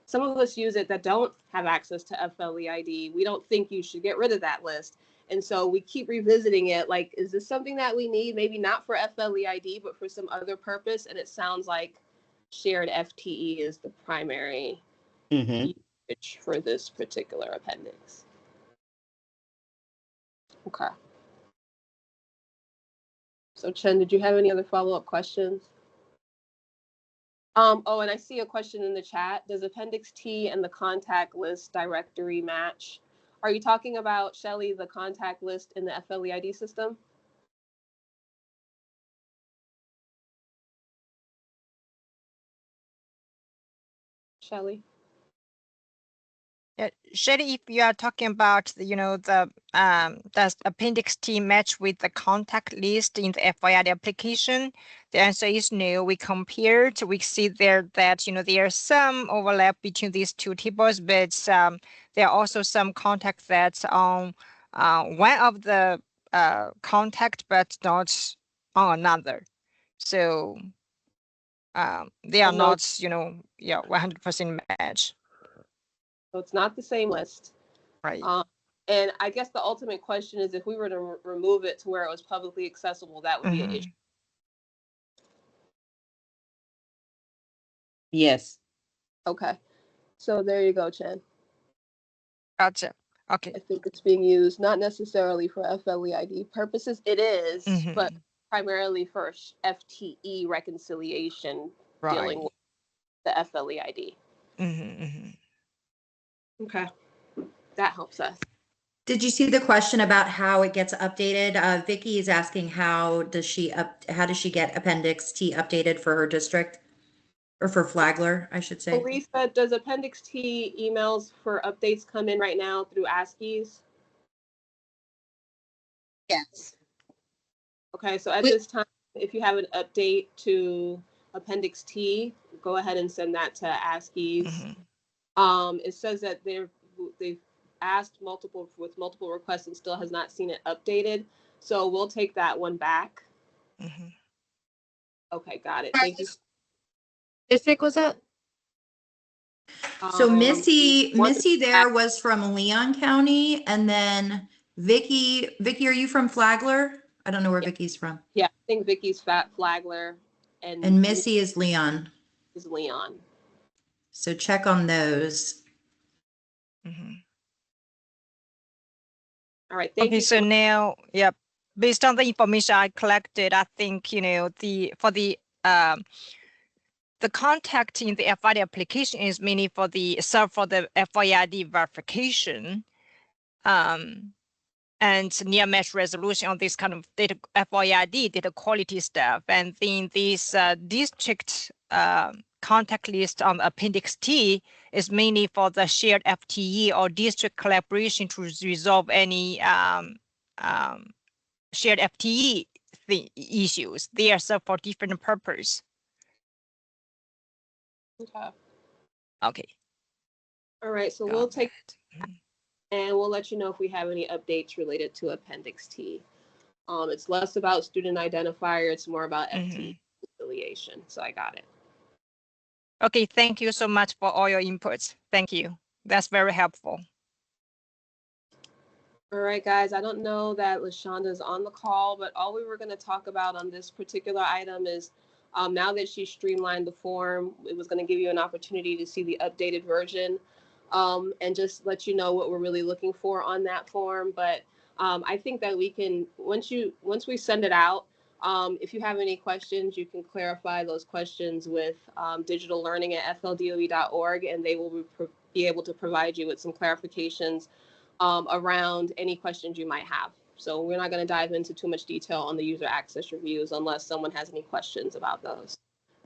Speaker 1: some of us use it that don't have access to FLEID. We don't think you should get rid of that list. And so we keep revisiting it. Like, is this something that we need? Maybe not for FLEID, but for some other purpose. And it sounds like shared FTE is the primary
Speaker 5: Mm-hmm.
Speaker 1: usage for this particular appendix. Okay. So Chen, did you have any other follow-up questions? Oh, and I see a question in the chat. Does Appendix T and the contact list directory match? Are you talking about, Shelley, the contact list in the FLEID system? Shelley?
Speaker 6: Yeah, Shelly, if you are talking about does Appendix T match with the contact list in the FYI application? The answer is no. We compared, we see there that there are some overlap between these two tables, but there are also some contacts that's on one of the contact, but not on another. So they are
Speaker 1: no,
Speaker 6: not 100% match.
Speaker 1: so it's not the same list.
Speaker 6: Right.
Speaker 1: And I guess the ultimate question is if we were to remove it to where it was publicly accessible, that would be an issue.
Speaker 5: Yes.
Speaker 1: Okay. So there you go, Chen.
Speaker 6: Gotcha. Okay.
Speaker 1: I think it's being used not necessarily for FLEID purposes. It is,
Speaker 6: Mhm.
Speaker 1: but primarily for FTE reconciliation dealing
Speaker 6: Right.
Speaker 1: with the FLEID.
Speaker 6: Mhm.
Speaker 1: Okay. That helps us.
Speaker 2: Did you see the question about how it gets updated? Vicky is asking how does she get Appendix T updated for her district? Or for Flagler, I should say.
Speaker 1: Lisa, does Appendix T emails for updates come in right now through ASCIIs?
Speaker 7: Yes.
Speaker 1: Okay, so at this time, if you have an update to Appendix T, go ahead and send that to ASCII's. It says that they've asked with multiple requests and still has not seen it updated. So we'll take that one back. Okay, got it. Thank you.
Speaker 4: District was that?
Speaker 2: So Missy
Speaker 1: one-
Speaker 2: there was from Leon County, and then Vicky, are you from Flagler? I don't know where
Speaker 1: Yeah.
Speaker 2: Vicky's from.
Speaker 1: Yeah, I think Vicky's Flagler
Speaker 2: And Missy is Leon.
Speaker 1: is Leon.
Speaker 2: So check on those.
Speaker 1: All right, thank
Speaker 6: Okay,
Speaker 1: you.
Speaker 6: so now, yep, based on the information I collected, I think for the the contact in the FID application is mainly for the FID verification. And near match resolution on this kind of data FOID data quality stuff. And then this district contact list on Appendix T is mainly for the shared FTE or district collaboration to resolve any shared FTE issues. They are served for different purpose.
Speaker 1: Okay.
Speaker 6: Okay.
Speaker 1: All right, so we'll take and we'll let you know if we have any updates related to Appendix T. It's less about student identifier, it's more about FTE affiliation. So I got it.
Speaker 6: Okay, thank you so much for all your inputs. Thank you. That's very helpful.
Speaker 1: All right, guys, I don't know that LaShonda's on the call, but all we were going to talk about on this particular item is now that she streamlined the form, it was going to give you an opportunity to see the updated version and just let you know what we're really looking for on that form. But I think that we can, once we send it out, if you have any questions, you can clarify those questions with digitallearning@fldoe.org, and they will be able to provide you with some clarifications around any questions you might have. So we're not going to dive into too much detail on the user access reviews unless someone has any questions about those.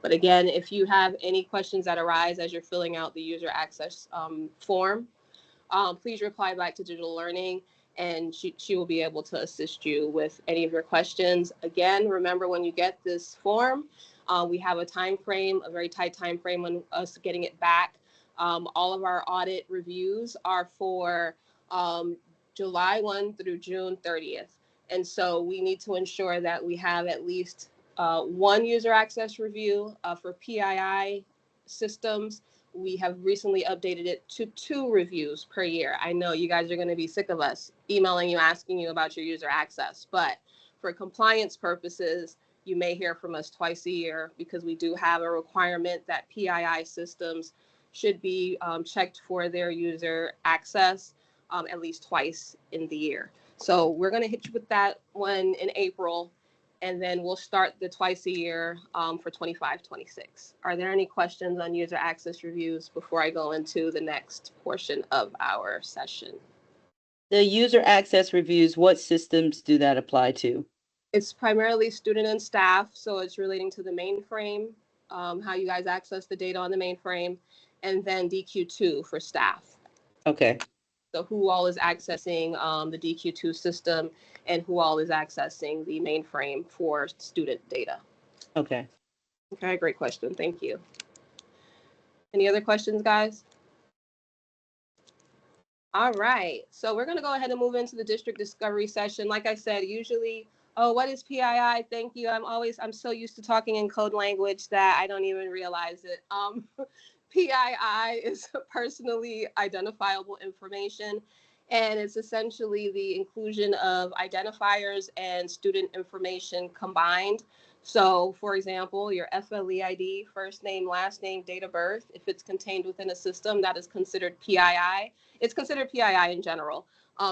Speaker 1: But again, if you have any questions that arise as you're filling out the user access form, please reply back to Digital Learning, and she will be able to assist you with any of your questions. Again, remember, when you get this form, we have a time frame, a very tight time frame on us getting it back. All of our audit reviews are for July 1 through June 30th. And so we need to ensure that we have at least one user access review for PII systems. We have recently updated it to 2 reviews per year. I know you guys are going to be sick of us emailing you, asking you about your user access, but for compliance purposes, you may hear from us twice a year because we do have a requirement that PII systems should be checked for their user access at least twice in the year. So we're going to hit you with that one in April, and then we'll start the twice a year for 25-26. Are there any questions on user access reviews before I go into the next portion of our session?
Speaker 5: The user access reviews, what systems do that apply to?
Speaker 1: It's primarily student and staff, so it's relating to the mainframe, how you guys access the data on the mainframe, and then DQ2 for staff.
Speaker 5: Okay.
Speaker 1: So who all is accessing the DQ2 system and who all is accessing the mainframe for student data.
Speaker 5: Okay.
Speaker 1: Okay, great question. Thank you. Any other questions, guys? All right, so we're going to go ahead and move into the district discovery session. Like I said, usually, oh, what is PII? Thank you. I'm so used to talking in code language that I don't even realize it. PII is personally identifiable information, and it's essentially the inclusion of identifiers and student information combined. So, for example, your FLEID, first name, last name, date of birth, if it's contained within a system, that is considered PII. It's considered PII in general.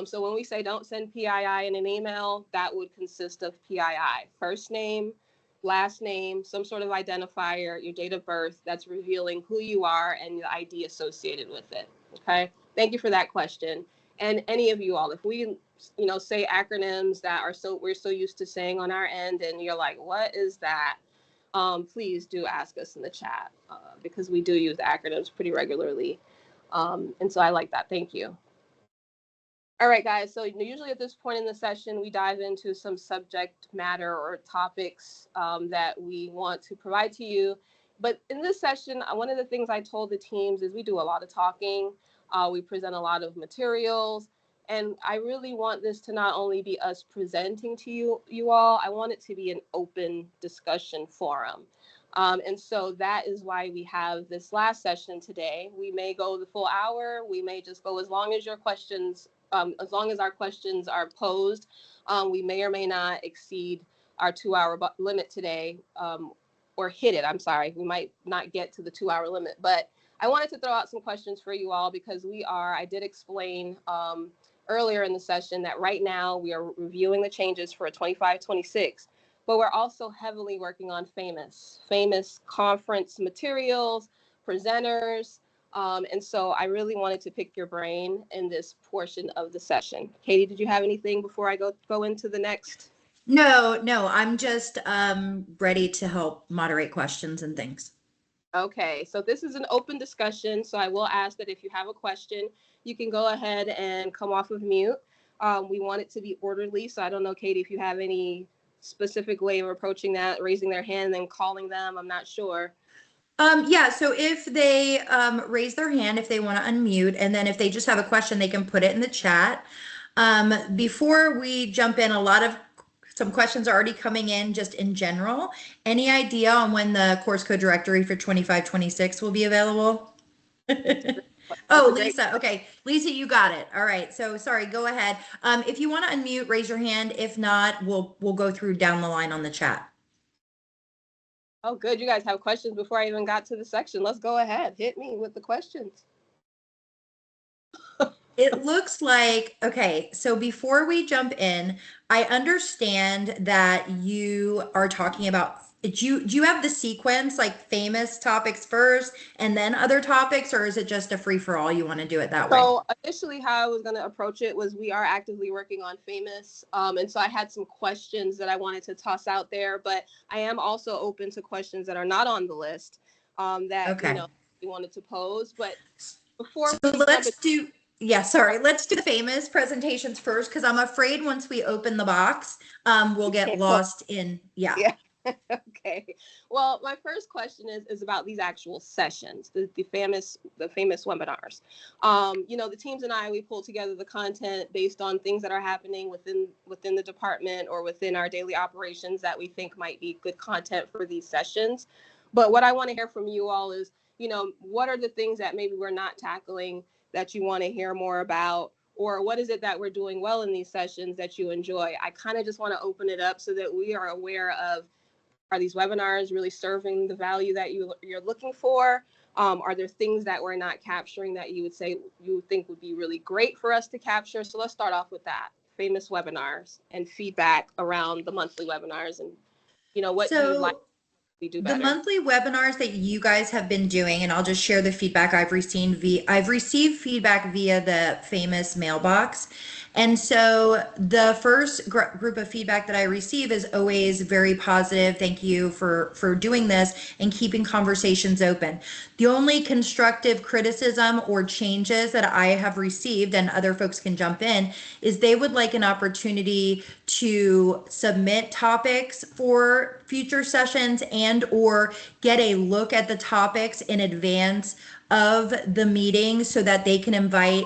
Speaker 1: So when we say don't send PII in an email, that would consist of PII, first name, last name, some sort of identifier, your date of birth that's revealing who you are and the ID associated with it. Okay, thank you for that question. And any of you all, if we, say acronyms that we're so used to saying on our end, and you're like, what is that? Please do ask us in the chat because we do use acronyms pretty regularly. And so I like that. Thank you. All right, guys, so usually at this point in the session, we dive into some subject matter or topics that we want to provide to you. But in this session, one of the things I told the teams is we do a lot of talking. We present a lot of materials. And I really want this to not only be us presenting to you all, I want it to be an open discussion forum. And so that is why we have this last session today. We may go the full hour. We may just go as long as your questions as long as our questions are posed. We may or may not exceed our 2-hour limit today or hit it. I'm sorry, we might not get to the 2-hour limit, but I wanted to throw out some questions for you all because I did explain earlier in the session that right now we are reviewing the changes for 25-26. but we're also heavily working on FAMIS conference materials, presenters. And so I really wanted to pick your brain in this portion of the session. Katie, did you have anything before I go into the next?
Speaker 2: No, I'm just ready to help moderate questions and things.
Speaker 1: Okay, so this is an open discussion, so I will ask that if you have a question, you can go ahead and come off of mute. We want it to be orderly, so I don't know, Katie, if you have any specific way of approaching that, raising their hand and then calling them, I'm not sure.
Speaker 2: Yeah, so if they raise their hand, if they want to unmute, and then if they just have a question, they can put it in the chat. Before we jump in, some questions are already coming in just in general. Any idea on when the course code directory for 25-26 will be available? Oh, Lisa. Okay. Lisa, you got it. All right. So sorry, go ahead. If you want to unmute, raise your hand. If not, we'll go through down the line on the chat.
Speaker 1: Oh, good. You guys have questions before I even got to the section. Let's go ahead. Hit me with the questions.
Speaker 2: It looks like, okay, so before we jump in, I understand that you are talking about, do you have the sequence, like FAMIS topics first and then other topics, or is it just a free for all? You want to do it that way?
Speaker 1: So initially how I was going to approach it was we are actively working on FAMIS. And so I had some questions that I wanted to toss out there, but I am also open to questions that are not on the list that,
Speaker 2: Okay.
Speaker 1: you know, we wanted to pose. But before
Speaker 2: So
Speaker 1: we
Speaker 2: let's do the FAMIS presentations first, because I'm afraid once we open the box, we'll get lost in,
Speaker 1: Yeah. Okay. Well, my first question is about these actual sessions, the FAMIS webinars. You know, the teams and I, we pull together the content based on things that are happening within the department or within our daily operations that we think might be good content for these sessions. But what I want to hear from you all is, you know, what are the things that maybe we're not tackling that you want to hear more about? Or what is it that we're doing well in these sessions that you enjoy? I kind of just want to open it up so that we are aware of, are these webinars really serving the value that you're looking for? Are there things that we're not capturing that you would say you would think would be really great for us to capture? So let's start off with that, FAMIS webinars and feedback around the monthly webinars, and you know, what do you like we do better?
Speaker 2: The monthly webinars that you guys have been doing, and I'll just share the feedback I've received feedback via the FAMIS mailbox. And so the first group of feedback that I receive is always very positive. Thank you for doing this and keeping conversations open. The only constructive criticism or changes that I have received, and other folks can jump in, is they would like an opportunity to submit topics for future sessions and or get a look at the topics in advance of the meeting so that they can invite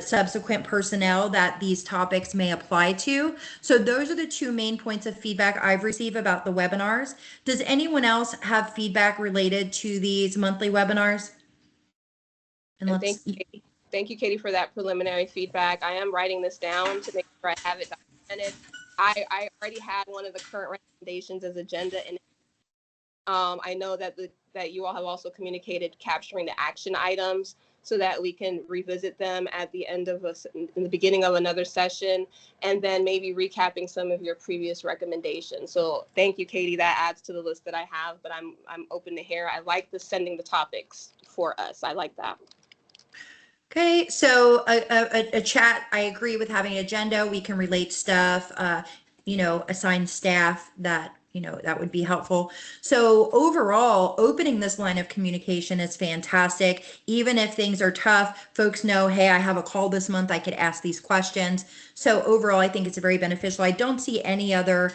Speaker 2: subsequent personnel that these topics may apply to. So those are the two main points of feedback I've received about the webinars. Does anyone else have feedback related to these monthly webinars?
Speaker 1: And thank you, Katie, for that preliminary feedback. I am writing this down to make sure I have it documented. I already had one of the current recommendations as agenda, and I know that that you all have also communicated capturing the action items so that we can revisit them at the end of in the beginning of another session, and then maybe recapping some of your previous recommendations. So thank you, Katie. That adds to the list that I have, but I'm open to hear. I like the sending the topics for us. I like that.
Speaker 2: Okay, so a chat, I agree with having an agenda. We can relate stuff, you know, assign staff that, you know, that would be helpful. So overall, opening this line of communication is fantastic. Even if things are tough, folks know, hey, I have a call this month, I could ask these questions. So overall, I think it's very beneficial. I don't see any other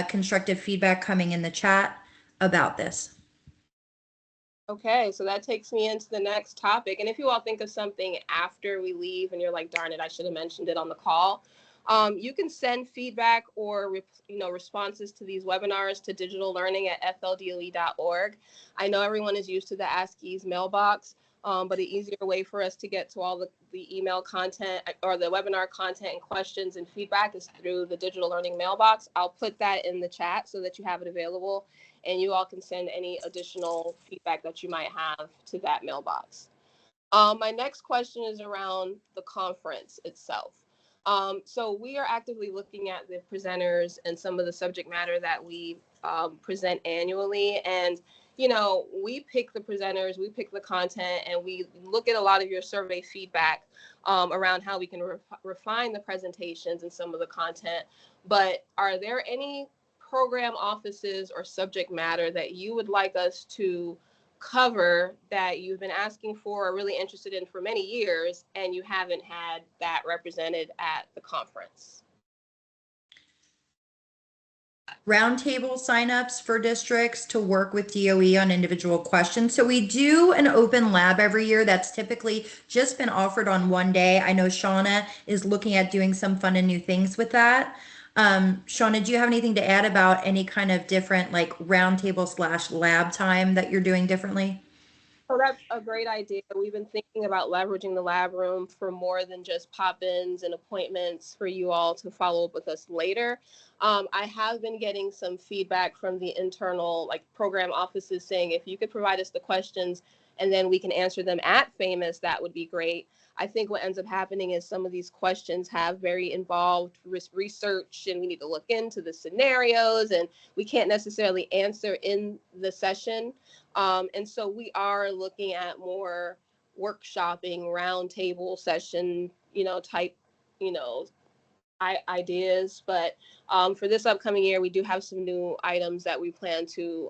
Speaker 2: constructive feedback coming in the chat about this.
Speaker 1: Okay, so that takes me into the next topic. And if you all think of something after we leave and you're like, darn it, I should have mentioned it on the call, you can send feedback or responses to these webinars to digitallearning@fldoe.org. I know everyone is used to the Ask Ease mailbox, but an easier way for us to get to all the email content or the webinar content and questions and feedback is through the Digital Learning mailbox. I'll put that in the chat so that you have it available, and you all can send any additional feedback that you might have to that mailbox. My next question is around the conference itself. So we are actively looking at the presenters and some of the subject matter that we present annually. And, you know, we pick the presenters, we pick the content, and we look at a lot of your survey feedback around how we can refine the presentations and some of the content. But are there any program offices or subject matter that you would like us to cover that you've been asking for or really interested in for many years and you haven't had that represented at the conference?
Speaker 2: Roundtable signups for districts to work with DOE on individual questions. So we do an open lab every year that's typically just been offered on one day. I know Shauna is looking at doing some fun and new things with that. Shauna, do you have anything to add about any kind of different like roundtable / lab time that you're doing differently?
Speaker 1: So that's a great idea. We've been thinking about leveraging the lab room for more than just pop-ins and appointments for you all to follow up with us later. I have been getting some feedback from the internal like program offices saying if you could provide us the questions and then we can answer them at FAMIS, that would be great. I think what ends up happening is some of these questions have very involved research and we need to look into the scenarios and we can't necessarily answer in the session. And so we are looking at more workshopping, roundtable session, you know, type, you know, ideas. But for this upcoming year, we do have some new items that we plan to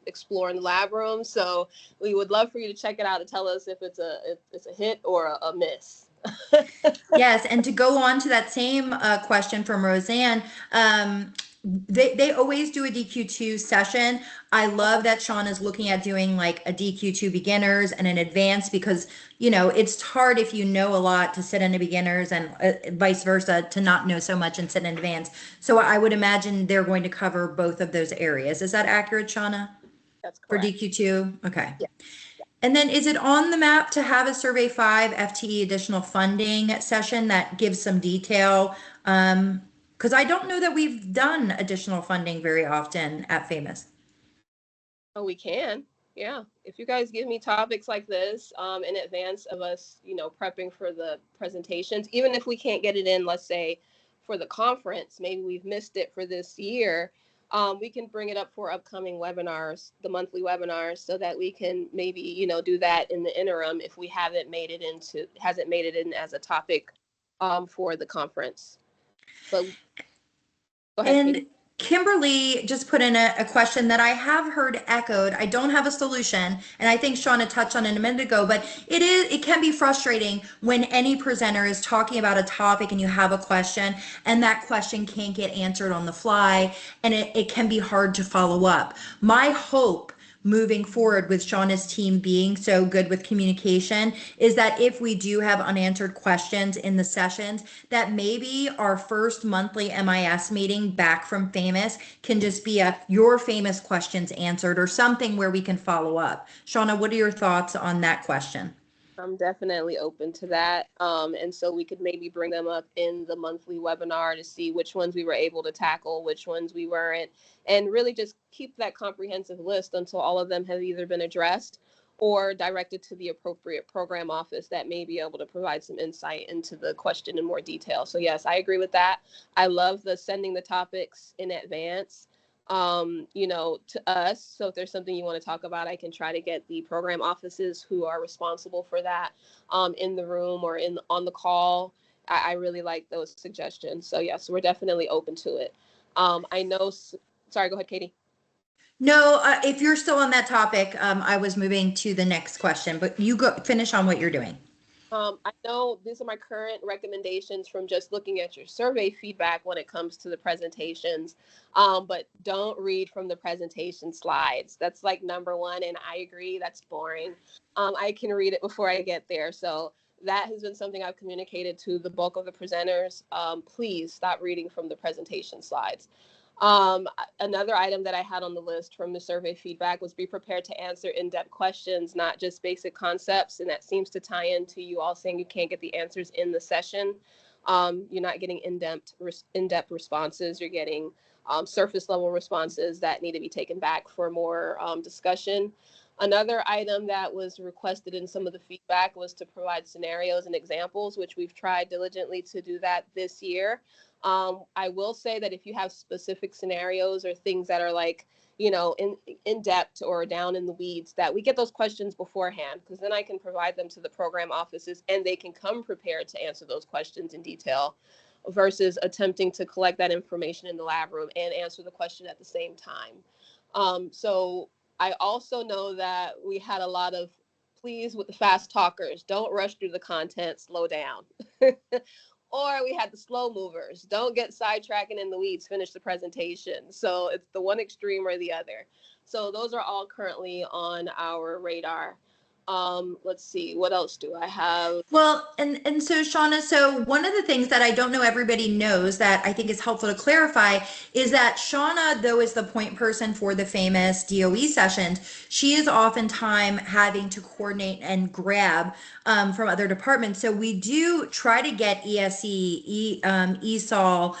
Speaker 1: explore in the lab room. So we would love for you to check it out and tell us if it's a hit or a miss.
Speaker 2: Yes, and to go on to that same question from Roseanne, they always do a DQ2 session. I love that Sean is looking at doing like a DQ2 beginners and an advanced because, you know, it's hard if you know a lot to sit in a beginners and vice versa to not know so much and sit in advanced. So I would imagine they're going to cover both of those areas. Is that accurate, Shauna?
Speaker 1: That's
Speaker 2: For
Speaker 1: correct.
Speaker 2: DQ2? Okay.
Speaker 1: Yeah.
Speaker 2: And then is it on the map to have a Survey 5 FTE additional funding session that gives some detail? Because I don't know that we've done additional funding very often at FAMIS.
Speaker 1: Oh, we can. Yeah. If you guys give me topics like this in advance of us, you know, prepping for the presentations, even if we can't get it in, let's say, for the conference, maybe we've missed it for this year, we can bring it up for upcoming webinars, the monthly webinars, so that we can maybe, you know, do that in the interim if we hasn't made it in as a topic for the conference. But go ahead,
Speaker 2: And
Speaker 1: Katie.
Speaker 2: Kimberly just put in a question that I have heard echoed. I don't have a solution, and I think Shauna touched on it a minute ago, but it can be frustrating when any presenter is talking about a topic and you have a question and that question can't get answered on the fly, and it can be hard to follow up. My hope moving forward with Shauna's team being so good with communication is that if we do have unanswered questions in the sessions, that maybe our first monthly MIS meeting back from FAMIS can just be your FAMIS questions answered or something where we can follow up. Shauna, what are your thoughts on that question?
Speaker 1: I'm definitely open to that. And so we could maybe bring them up in the monthly webinar to see which ones we were able to tackle, which ones we weren't, and really just keep that comprehensive list until all of them have either been addressed or directed to the appropriate program office that may be able to provide some insight into the question in more detail. So yes, I agree with that. I love the sending the topics in advance. You know, to us. So if there's something you want to talk about, I can try to get the program offices who are responsible for that in the room or on the call. I really like those suggestions. So yes, we're definitely open to it. I know, sorry, go ahead, Katie.
Speaker 2: No, if you're still on that topic, I was moving to the next question, but you go finish on what you're doing.
Speaker 1: I know these are my current recommendations from just looking at your survey feedback when it comes to the presentations, but don't read from the presentation slides. That's like number one, and I agree, that's boring. I can read it before I get there. So that has been something I've communicated to the bulk of the presenters. Please stop reading from the presentation slides. Another item that I had on the list from the survey feedback was be prepared to answer in-depth questions, not just basic concepts. And that seems to tie into you all saying you can't get the answers in the session. You're not getting in-depth responses. You're getting surface level responses that need to be taken back for more discussion. Another item that was requested in some of the feedback was to provide scenarios and examples, which we've tried diligently to do that this year. I will say that if you have specific scenarios or things that are like, you know, in depth or down in the weeds, that we get those questions beforehand, because then I can provide them to the program offices and they can come prepared to answer those questions in detail, versus attempting to collect that information in the lab room and answer the question at the same time. So I also know that we had a lot of please with the fast talkers, don't rush through the content, slow down. Or we had the slow movers, don't get sidetracking in the weeds, finish the presentation. So it's the one extreme or the other. So those are all currently on our radar. Let's see, what else do I have?
Speaker 2: Well, and so Shauna, so one of the things that I don't know everybody knows that I think is helpful to clarify is that Shauna, though, is the point person for the FAMIS DOE sessions, she is oftentimes having to coordinate and grab from other departments. So we do try to get ESE, ESOL,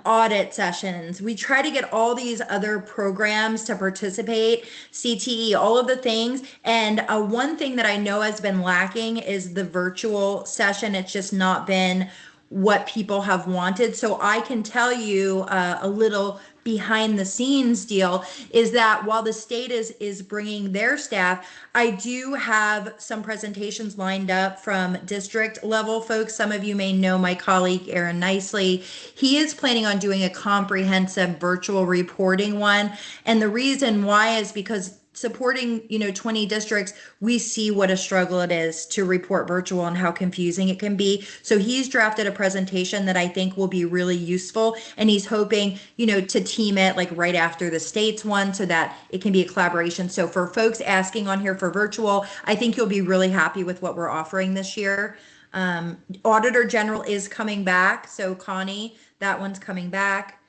Speaker 2: audit sessions. We try to get all these other programs to participate, CTE, all of the things. And one thing that I know has been lacking is the virtual session. It's just not been what people have wanted. So I can tell you a little behind the scenes deal is that while the state is bringing their staff, I do have some presentations lined up from district level folks. Some of you may know my colleague Aaron Nicely. He is planning on doing a comprehensive virtual reporting one, and the reason why is because supporting 20 districts, we see what a struggle it is to report virtual and how confusing it can be. So he's drafted a presentation that I think will be really useful, and he's hoping to team it like right after the state's one so that it can be a collaboration. So for folks asking on here for virtual, I think you'll be really happy with what we're offering this year. Auditor General is coming back, so Connie, that one's coming back.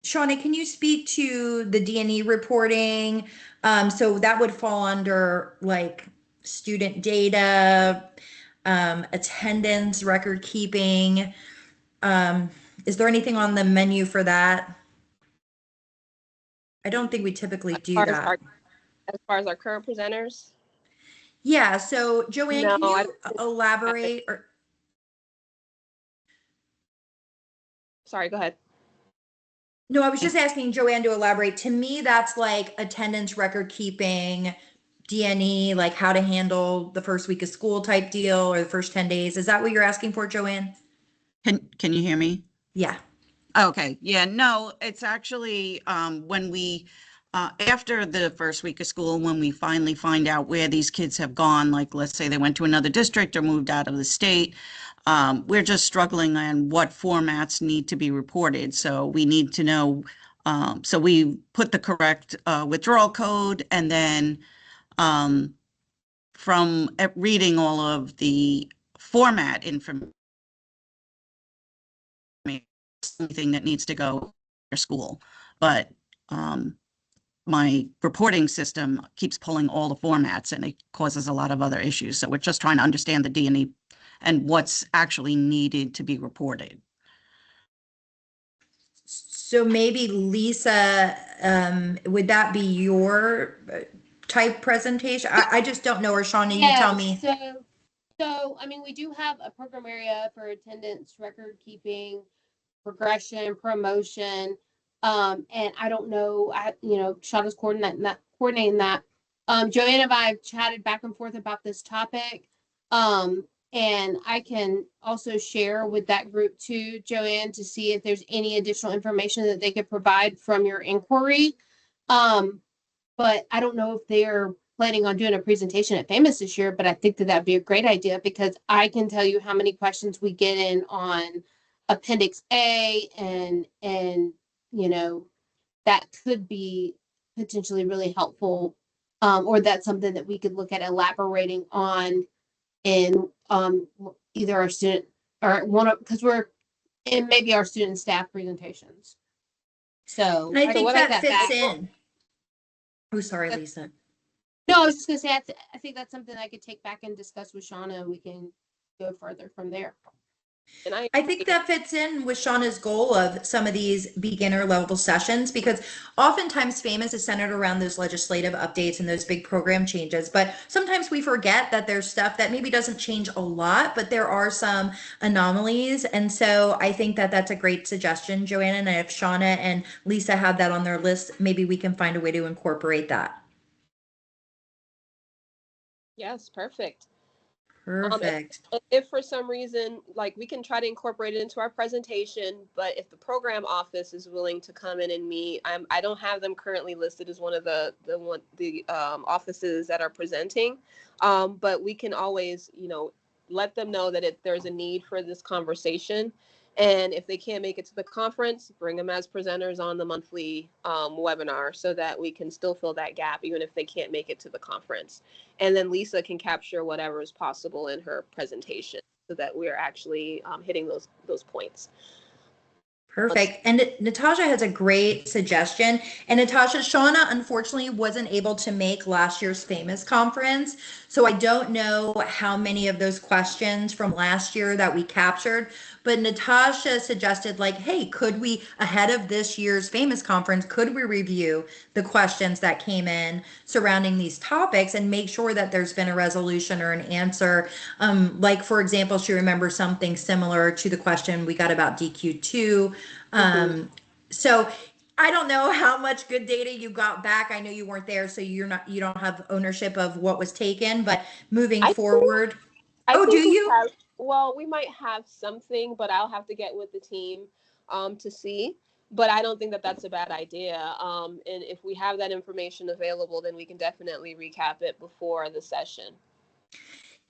Speaker 2: Shauna, can you speak to the D&E reporting? So that would fall under like student data, attendance, record keeping. Is there anything on the menu for that? I don't think we typically do that.
Speaker 1: As far as our current presenters?
Speaker 2: Yeah, so Joanne,
Speaker 1: No,
Speaker 2: can you elaborate? Or
Speaker 1: sorry, go ahead.
Speaker 2: no, I was just asking Joanne to elaborate. To me, that's like attendance, record keeping, D&E, like how to handle the first week of school type deal or the first 10 days. Is that what you're asking for, Joanne?
Speaker 7: Can you hear me?
Speaker 2: Yeah.
Speaker 7: Okay. Yeah, no, it's actually when we after the first week of school, when we finally find out where these kids have gone, like let's say they went to another district or moved out of the state, we're just struggling on what formats need to be reported. So we need to know. So we put the correct withdrawal code, and then from reading all of the format information, anything that needs to go to your school. But my reporting system keeps pulling all the formats, and it causes a lot of other issues. So we're just trying to understand the D&E and what's actually needed to be reported.
Speaker 2: So maybe Lisa, would that be your type presentation? I just don't know, or Shauna, you tell me.
Speaker 4: So I mean, we do have a program area for attendance, record keeping, progression, promotion. And I don't know, Shauna's coordinating that. Joanne and I have chatted back and forth about this topic. And I can also share with that group too, Joanne, to see if there's any additional information that they could provide from your inquiry. But I don't know if they're planning on doing a presentation at FAMIS this year, but I think that that'd be a great idea, because I can tell you how many questions we get in on Appendix A, and that could be potentially really helpful, or that's something that we could look at elaborating on in either our student or one of, because we're in maybe our student staff presentations. So
Speaker 2: And I think that fits
Speaker 4: back.
Speaker 2: in. Oh, sorry, Lisa.
Speaker 4: No, I was just gonna say, I think that's something I could take back and discuss with Shauna, and we can go further from there.
Speaker 1: And
Speaker 2: I think that fits in with Shauna's goal of some of these beginner level sessions, because oftentimes FAMIS is centered around those legislative updates and those big program changes. But sometimes we forget that there's stuff that maybe doesn't change a lot, but there are some anomalies. And so I think that that's a great suggestion, Joanna. And if Shauna and Lisa have that on their list, maybe we can find a way to incorporate that.
Speaker 1: yes, perfect.
Speaker 2: Perfect.
Speaker 1: If for some reason, like, we can try to incorporate it into our presentation, but if the program office is willing to come in and meet, I don't have them currently listed as one of the offices that are presenting, but we can always, let them know that there's a need for this conversation. And if they can't make it to the conference, bring them as presenters on the monthly webinar so that we can still fill that gap, even if they can't make it to the conference. And then Lisa can capture whatever is possible in her presentation so that we're actually hitting those points.
Speaker 2: Perfect. And Natasha has a great suggestion. And Natasha, Shauna unfortunately wasn't able to make last year's FAMIS conference. So I don't know how many of those questions from last year that we captured. But Natasha suggested, like, hey, could we, ahead of this year's FAMIS conference, could we review the questions that came in surrounding these topics and make sure that there's been a resolution or an answer? Like, for example, she remembers something similar to the question we got about DQ2. So I don't know how much good data you got back. I know you weren't there, so you don't have ownership of what was taken, but moving forward.
Speaker 1: I
Speaker 2: do
Speaker 1: think
Speaker 2: you?
Speaker 1: we might have something, but I'll have to get with the team to see. But I don't think that that's a bad idea. And if we have that information available, then we can definitely recap it before the session.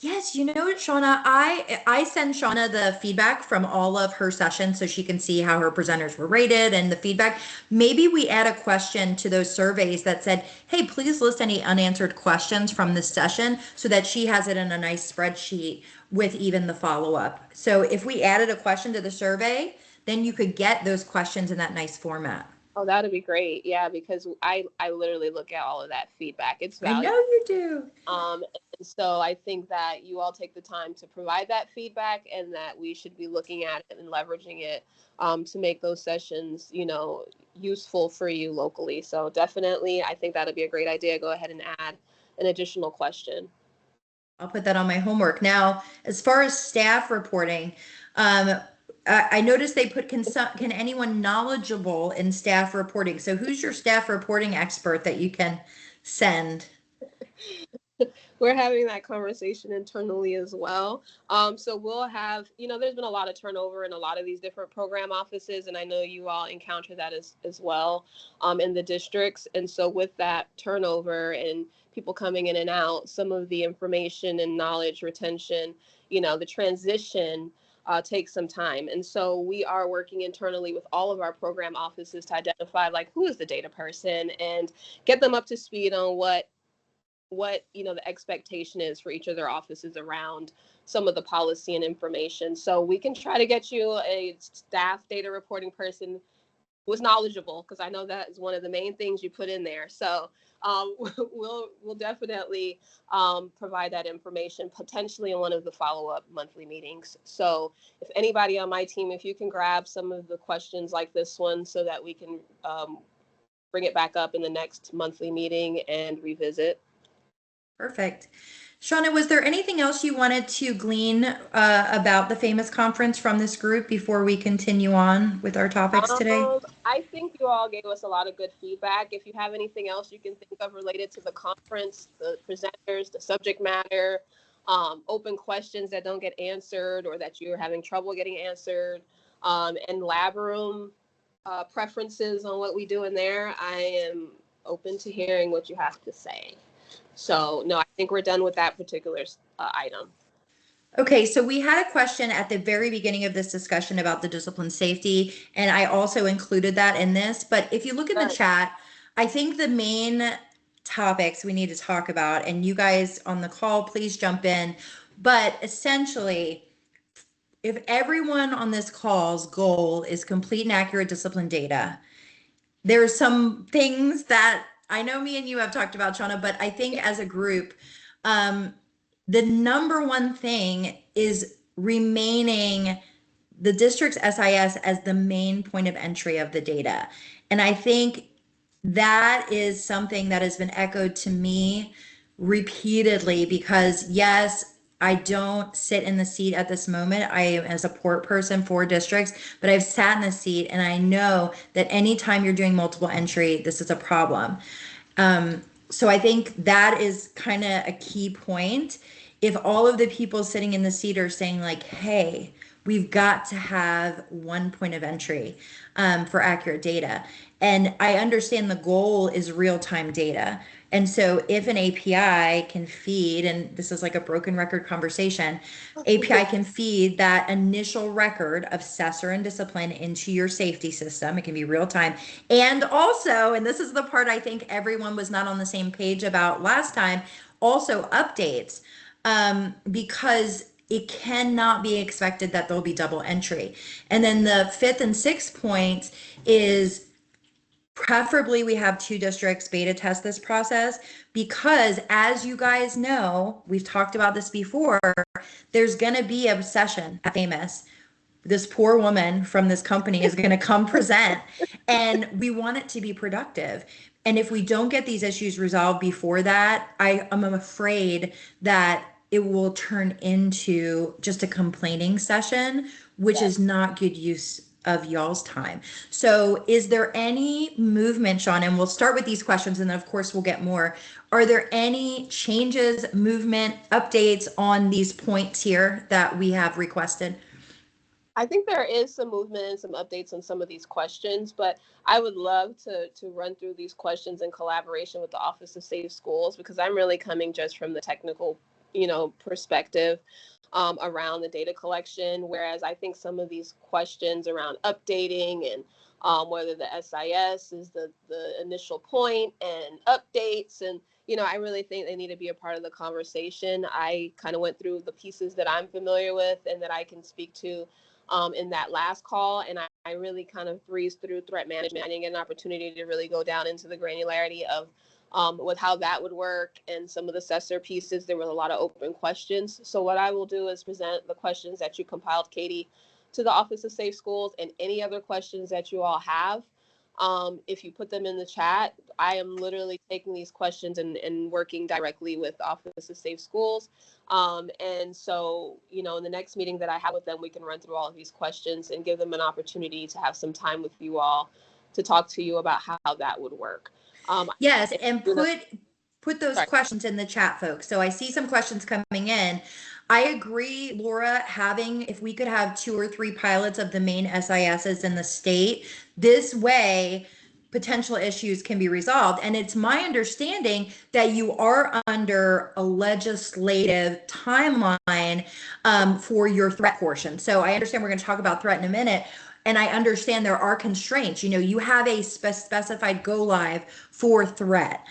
Speaker 2: Yes, you know what, Shauna, I send Shauna the feedback from all of her sessions so she can see how her presenters were rated and the feedback. Maybe we add a question to those surveys that said, hey, please list any unanswered questions from this session, so that she has it in a nice spreadsheet with even the follow-up. So if we added a question to the survey, then you could get those questions in that nice format.
Speaker 1: Oh, that'd be great. Yeah, because I literally look at all of that feedback. It's
Speaker 2: I know
Speaker 1: valuable.
Speaker 2: you do.
Speaker 1: And so I think that you all take the time to provide that feedback, and that we should be looking at it and leveraging it to make those sessions, useful for you locally. So definitely, I think that'd be a great idea. Go ahead and add an additional question.
Speaker 2: I'll put that on my homework. Now, as far as staff reporting, I noticed they put, can anyone knowledgeable in staff reporting? So who's your staff reporting expert that you can send?
Speaker 1: We're having that conversation internally as well. So we'll have, there's been a lot of turnover in a lot of these different program offices, and I know you all encounter that as well in the districts. And so with that turnover and people coming in and out, some of the information and knowledge retention, the transition takes some time. And so we are working internally with all of our program offices to identify, like, who is the data person, and get them up to speed on what the expectation is for each of their offices around some of the policy and information. So we can try to get you a staff data reporting person who is knowledgeable, because I know that is one of the main things you put in there. So we'll definitely provide that information potentially in one of the follow-up monthly meetings. So if anybody on my team, if you can grab some of the questions like this one so that we can bring it back up in the next monthly meeting and revisit.
Speaker 2: Perfect. Shauna, was there anything else you wanted to glean about the FAMIS conference from this group before we continue on with our topics today?
Speaker 1: I think you all gave us a lot of good feedback. If you have anything else you can think of related to the conference, the presenters, the subject matter, open questions that don't get answered or that you're having trouble getting answered, and lab room preferences on what we do in there, I am open to hearing what you have to say. So no, I think we're done with that particular item.
Speaker 2: Okay, so we had a question at the very beginning of this discussion about the discipline safety, and I also included that in this. But if you look in the chat, I think the main topics we need to talk about, and you guys on the call, please jump in. But essentially, if everyone on this call's goal is complete and accurate discipline data, there's some things that I know me and you have talked about, Shauna, but I think as a group, the number one thing is remaining the district's SIS as the main point of entry of the data. And I think that is something that has been echoed to me repeatedly because yes, I don't sit in the seat at this moment. I am a support person for districts, but I've sat in the seat and I know that anytime you're doing multiple entry, this is a problem. So I think that is kind of a key point. If all of the people sitting in the seat are saying like, hey, we've got to have one point of entry for accurate data. And I understand the goal is real-time data. And so if an API can feed, and this is like a broken record conversation, API can feed that initial record of assessor and discipline into your safety system. It can be real time. And also, and this is the part I think everyone was not on the same page about last time, also updates, because it cannot be expected that there'll be double entry. And then the fifth and sixth point is preferably we have 2 districts beta test this process because as you guys know, we've talked about this before, there's going to be a session at FAMIS. This poor woman from this company is going to come present and we want it to be productive. And if we don't get these issues resolved before that, I'm afraid that it will turn into just a complaining session, which is not good use of y'all's time. So is there any movement, Sean, and we'll start with these questions and then of course we'll get more. Are there any changes, movement, updates on these points here that we have requested?
Speaker 1: I think there is some movement and some updates on some of these questions, but I would love to run through these questions in collaboration with the Office of Safe Schools because I'm really coming just from the technical, perspective around the data collection. Whereas I think some of these questions around updating and whether the SIS is the initial point and updates and I really think they need to be a part of the conversation. I kind of went through the pieces that I'm familiar with and that I can speak to in that last call. And I really kind of breezed through threat management. I didn't get an opportunity to really go down into the granularity of with how that would work and some of the assessor pieces. There were a lot of open questions. So what I will do is present the questions that you compiled, Katie, to the Office of Safe Schools and any other questions that you all have. If you put them in the chat, I am literally taking these questions and working directly with the Office of Safe Schools. And so, in the next meeting that I have with them, we can run through all of these questions and give them an opportunity to have some time with you all to talk to you about how that would work.
Speaker 2: Yes, and put those
Speaker 1: Sorry.
Speaker 2: questions in the chat, folks. So I see some questions coming in. I agree, Laura, if we could have 2 or 3 pilots of the main SISs in the state, this way potential issues can be resolved. And it's my understanding that you are under a legislative timeline for your threat portion. So I understand we're going to talk about threat in a minute. And I understand there are constraints. You have a specified go live for threat.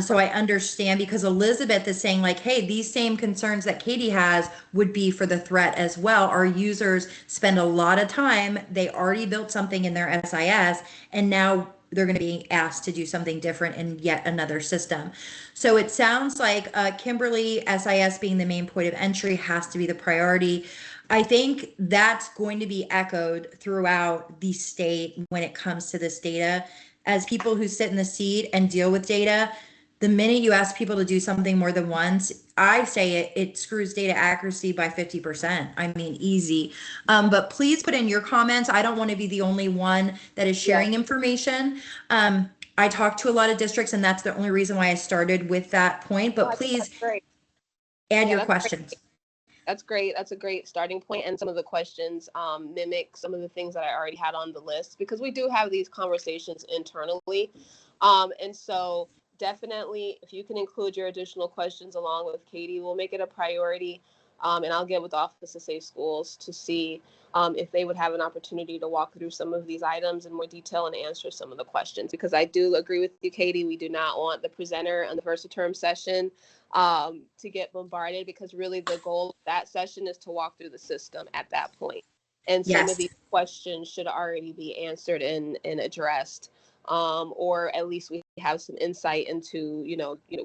Speaker 2: So I understand because Elizabeth is saying like, hey, these same concerns that Katie has would be for the threat as well. Our users spend a lot of time. They already built something in their SIS and now they're going to be asked to do something different in yet another system. So it sounds like Kimberly, SIS being the main point of entry has to be the priority. I think that's going to be echoed throughout the state when it comes to this data. As people who sit in the seat and deal with data, the minute you ask people to do something more than once, I say it screws data accuracy by 50%. I mean, easy. But please put in your comments. I don't want to be the only one that is sharing information. I talk to a lot of districts, and that's the only reason why I started with that point. But please add your questions.
Speaker 1: That's great. That's a great starting point. And some of the questions mimic some of the things that I already had on the list because we do have these conversations internally. And so definitely, if you can include your additional questions along with Katie, we'll make it a priority. And I'll get with the Office of Safe Schools to see if they would have an opportunity to walk through some of these items in more detail and answer some of the questions. Because I do agree with you, Katie, we do not want the presenter on the first term session to get bombarded because really the goal of that session is to walk through the system at that point. And some of these questions should already be answered and addressed, or at least we have some insight into,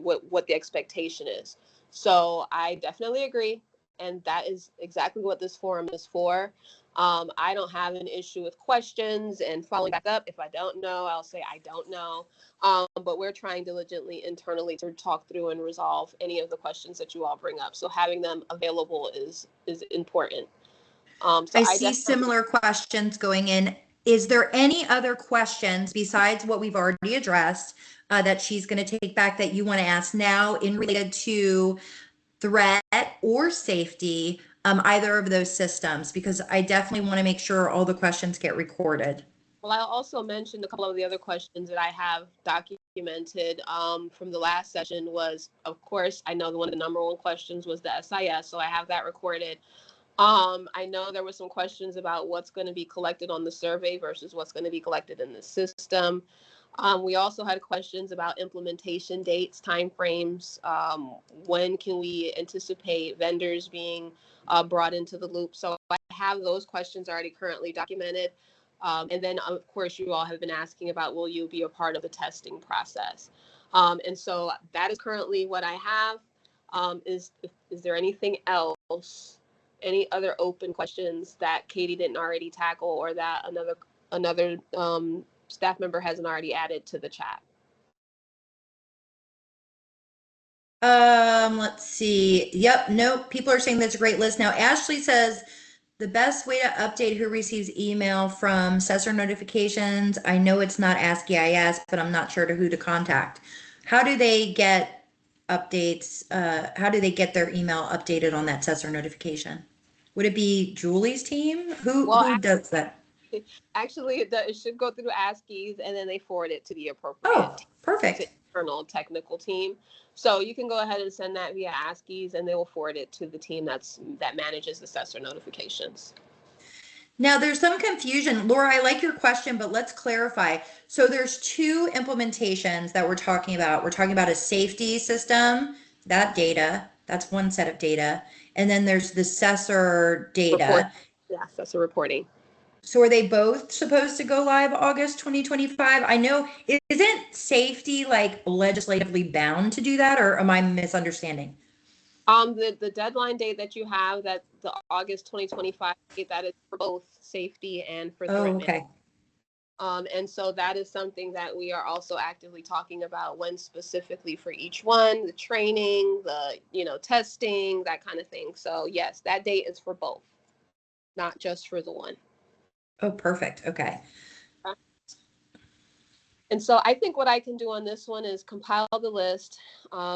Speaker 1: what the expectation is. So I definitely agree. and that is exactly what this forum is for. I don't have an issue with questions and following back up. If I don't know, I'll say I don't know. But we're trying diligently internally to talk through and resolve any of the questions that you all bring up. So having them available is important. So
Speaker 2: I
Speaker 1: I
Speaker 2: see similar questions going in. Is there any other questions besides what we've already addressed that she's going to take back that you want to ask now in related to threat or safety, either of those systems? Because I definitely want to make sure all the questions get recorded.
Speaker 1: Well, I also mentioned a couple of the other questions that I have documented from the last session was, of course, I know one of the number one questions was the SIS, so I have that recorded. I know there were some questions about what's going to be collected on the survey versus what's going to be collected in the system. We also had questions about implementation dates, timeframes. When can we anticipate vendors being brought into the loop? So I have those questions already currently documented. And then, of course, you all have been asking about, will you be a part of the testing process? And so that is currently what I have. Is there anything else? Any other open questions that Katie didn't already tackle or that another staff member hasn't already added to the chat?
Speaker 2: Let's see. Yep, nope. People are saying that's a great list. Now, Ashley says the best way to update who receives email from Sensor notifications. I know it's not AskEIS, but I'm not sure to who to contact. How do they get updates? How do they get their email updated on that Sensor notification? Would it be Julie's team? Who does that?
Speaker 1: Actually, it should go through ASCIIs and then they forward it to the appropriate
Speaker 2: Oh, perfect.
Speaker 1: internal technical team. So you can go ahead and send that via ASCIIs and they will forward it to the team that manages the Sensor notifications.
Speaker 2: Now there's some confusion. Laura, I like your question, but let's clarify. So there's two implementations that we're talking about. We're talking about a safety system, that data, that's one set of data. And then there's the Sensor data.
Speaker 1: Yes, that's a reporting.
Speaker 2: So are they both supposed to go live August 2025? I know, isn't safety like legislatively bound to do that, or am I misunderstanding?
Speaker 1: The deadline date that you have, that the August 2025 date, that is for both safety and for threat
Speaker 2: Oh,
Speaker 1: management.
Speaker 2: okay.
Speaker 1: And so that is something that we are also actively talking about, when specifically for each one, the training, the testing, that kind of thing. So yes, that date is for both, not just for the one.
Speaker 2: Oh, perfect. Okay.
Speaker 1: And so I think what I can do on this one is compile the list.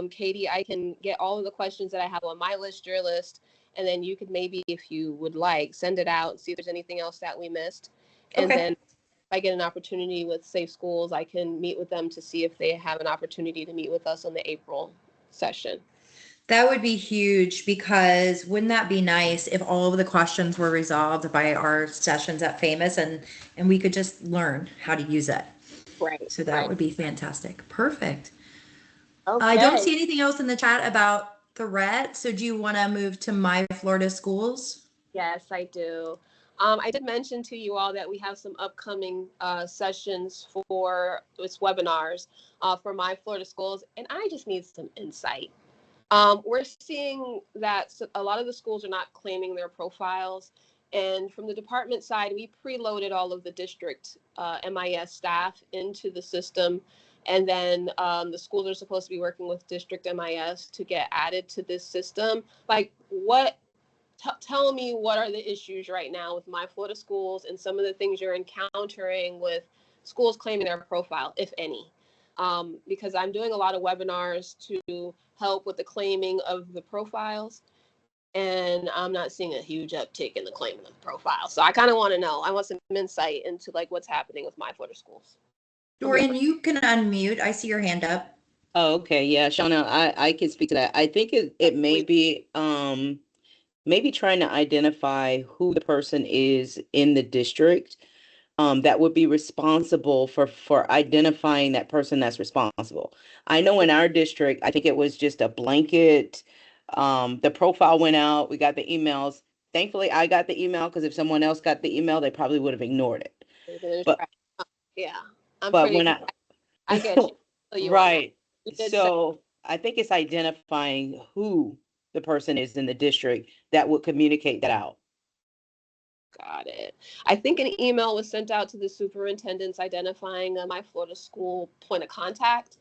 Speaker 1: Katie, I can get all of the questions that I have on my list, your list, and then you could maybe, if you would like, send it out and see if there's anything else that we missed. And
Speaker 2: Okay.
Speaker 1: then if I get an opportunity with Safe Schools, I can meet with them to see if they have an opportunity to meet with us on the April session.
Speaker 2: That would be huge, because wouldn't that be nice if all of the questions were resolved by our sessions at FAMIS and we could just learn how to use it.
Speaker 1: Right.
Speaker 2: So that would be fantastic. Perfect.
Speaker 1: Okay.
Speaker 2: I don't see anything else in the chat about threat. So do you want to move to My Florida Schools?
Speaker 1: Yes, I do. I did mention to you all that we have some upcoming sessions for its webinars for My Florida Schools, and I just need some insight. We're seeing that a lot of the schools are not claiming their profiles. And from the department side, we preloaded all of the district MIS staff into the system. And then the schools are supposed to be working with district MIS to get added to this system. Like, tell me, what are the issues right now with My Florida Schools and some of the things you're encountering with schools claiming their profile, if any? Because I'm doing a lot of webinars to help with the claiming of the profiles, and I'm not seeing a huge uptick in the claiming of the profile. So I kind of want to know. I want some insight into like what's happening with My Florida Schools.
Speaker 2: Dorian, you can unmute. I see your hand up.
Speaker 5: Oh, okay. Yeah, Shauna, I can speak to that. I think it may be maybe trying to identify who the person is in the district that would be responsible for identifying that person that's responsible. I know in our district, I think it was just a blanket. The profile went out. We got the emails. Thankfully, I got the email, because if someone else got the email, they probably would have ignored it. But
Speaker 1: Yeah, I'm
Speaker 5: but
Speaker 1: pretty.
Speaker 5: when
Speaker 1: I get you.
Speaker 5: right. So I think it's identifying who the person is in the district that would communicate that out.
Speaker 1: Got it. I think an email was sent out to the superintendents identifying my Florida school point of contact.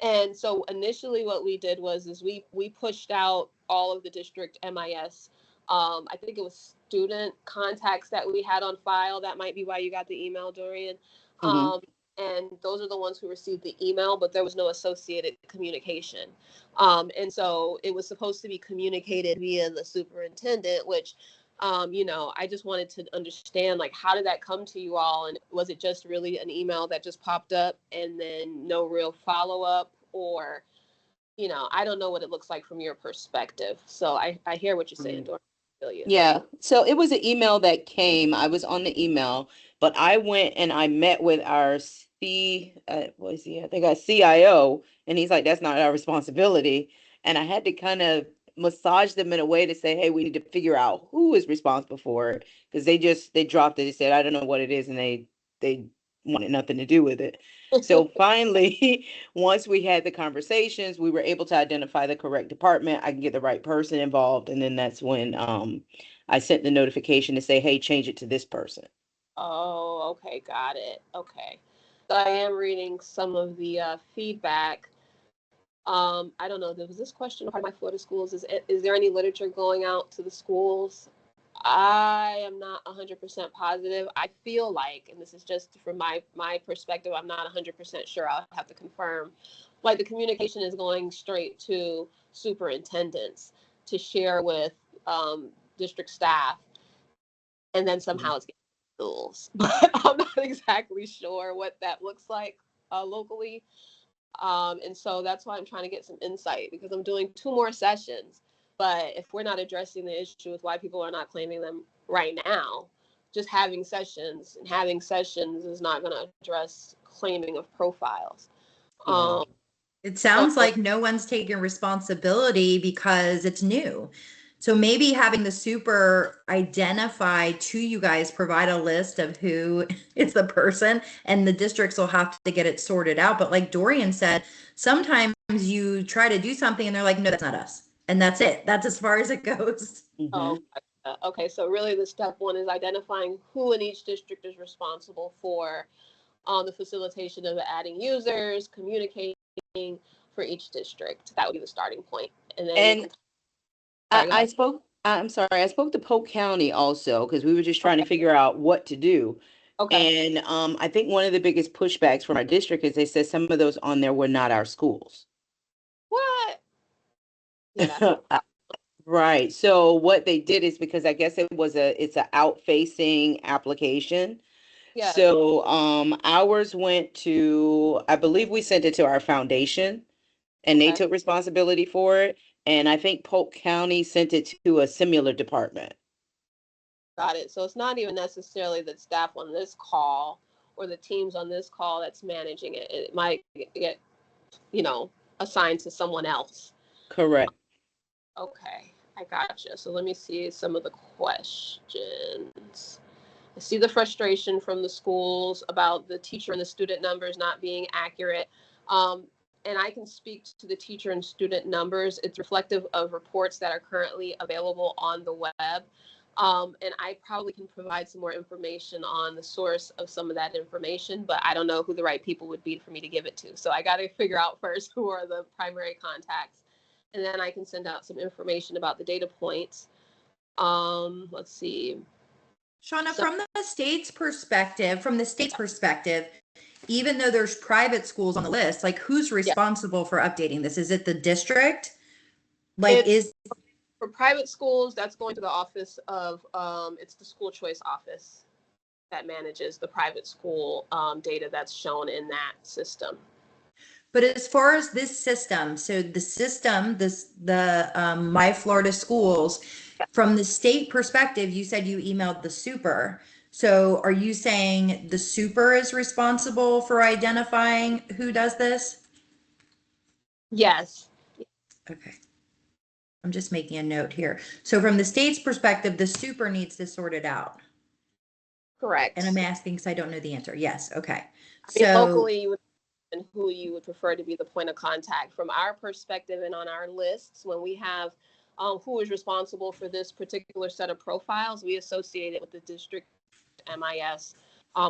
Speaker 1: And so initially what we did was we pushed out all of the district MIS. I think it was student contacts that we had on file. That might be why you got the email, Dorian. And those are the ones who received the email, but there was no associated communication. And so it was supposed to be communicated via the superintendent, which I just wanted to understand, like, how did that come to you all? And was it just really an email that just popped up and then no real follow-up? Or, I don't know what it looks like from your perspective. So I hear what you're saying, Dora. I feel you.
Speaker 5: Yeah, so it was an email that came. I was on the email, but I went and I met with our what is he? I think our CIO, and he's like, that's not our responsibility. And I had to kind of massage them in a way to say, hey, we need to figure out who is responsible for it, because they dropped it. They said, I don't know what it is, and they wanted nothing to do with it. So finally, once we had the conversations, we were able to identify the correct department. I can get the right person involved, and then that's when I sent the notification to say, hey, change it to this person.
Speaker 1: Oh, okay, got it. Okay. So I am reading some of the feedback. I don't know, was this question a part of my Florida schools? Is there any literature going out to the schools? I am not 100% positive. I feel like, and this is just from my perspective, I'm not 100% sure. I'll have to confirm. Like, the communication is going straight to superintendents to share with district staff, and then somehow it's getting to schools. But I'm not exactly sure what that looks like locally. And so that's why I'm trying to get some insight, because I'm doing 2 more sessions. But if we're not addressing the issue with why people are not claiming them right now, just having sessions is not going to address claiming of profiles.
Speaker 2: It sounds like no one's taking responsibility because it's new. So maybe having the super identify to you guys, provide a list of who is the person, and the districts will have to get it sorted out. But like Dorian said, sometimes you try to do something and they're like, no, that's not us. And that's it. That's as far as it goes.
Speaker 1: Oh, okay. So really the step 1 is identifying who in each district is responsible for the facilitation of adding users, communicating for each district. That would be the starting point. And then
Speaker 5: I spoke to Polk County also, because we were just trying to figure out what to do.
Speaker 1: Okay.
Speaker 5: And I think one of the biggest pushbacks from our district is they said some of those on there were not our schools.
Speaker 1: What? Yeah, that's
Speaker 5: Right. So what they did is, because I guess it's an out-facing application.
Speaker 1: yes.
Speaker 5: So ours went to, I believe we sent it to our foundation, and they
Speaker 1: Okay.
Speaker 5: took responsibility for it. And I think Polk County sent it to a similar department.
Speaker 1: Got it. So it's not even necessarily the staff on this call or the teams on this call that's managing it. It might get, assigned to someone else.
Speaker 5: Correct.
Speaker 1: Okay, I gotcha. So let me see some of the questions. I see the frustration from the schools about the teacher and the student numbers not being accurate. And I can speak to the teacher and student numbers. It's reflective of reports that are currently available on the web. And I probably can provide some more information on the source of some of that information, but I don't know who the right people would be for me to give it to. So I got to figure out first who are the primary contacts, and then I can send out some information about the data points. Let's see.
Speaker 2: Shauna, from the state's perspective, even though there's private schools on the list, like, who's responsible for updating this? Is it the district? Like,
Speaker 1: For private schools, that's going to the office of, it's the school choice office that manages the private school data that's shown in that system.
Speaker 2: But as far as this system, so the system, the My Florida Schools, from the state perspective, you said you emailed the super. So are you saying the super is responsible for identifying who does this?
Speaker 1: Yes.
Speaker 2: Okay. I'm just making a note here. So from the state's perspective, the super needs to sort it out.
Speaker 1: Correct.
Speaker 2: And I'm asking because I don't know the answer. Yes. Okay.
Speaker 1: I mean, locally, and who you would prefer to be the point of contact. From our perspective and on our lists, when we have who is responsible for this particular set of profiles, we associate it with the district MIS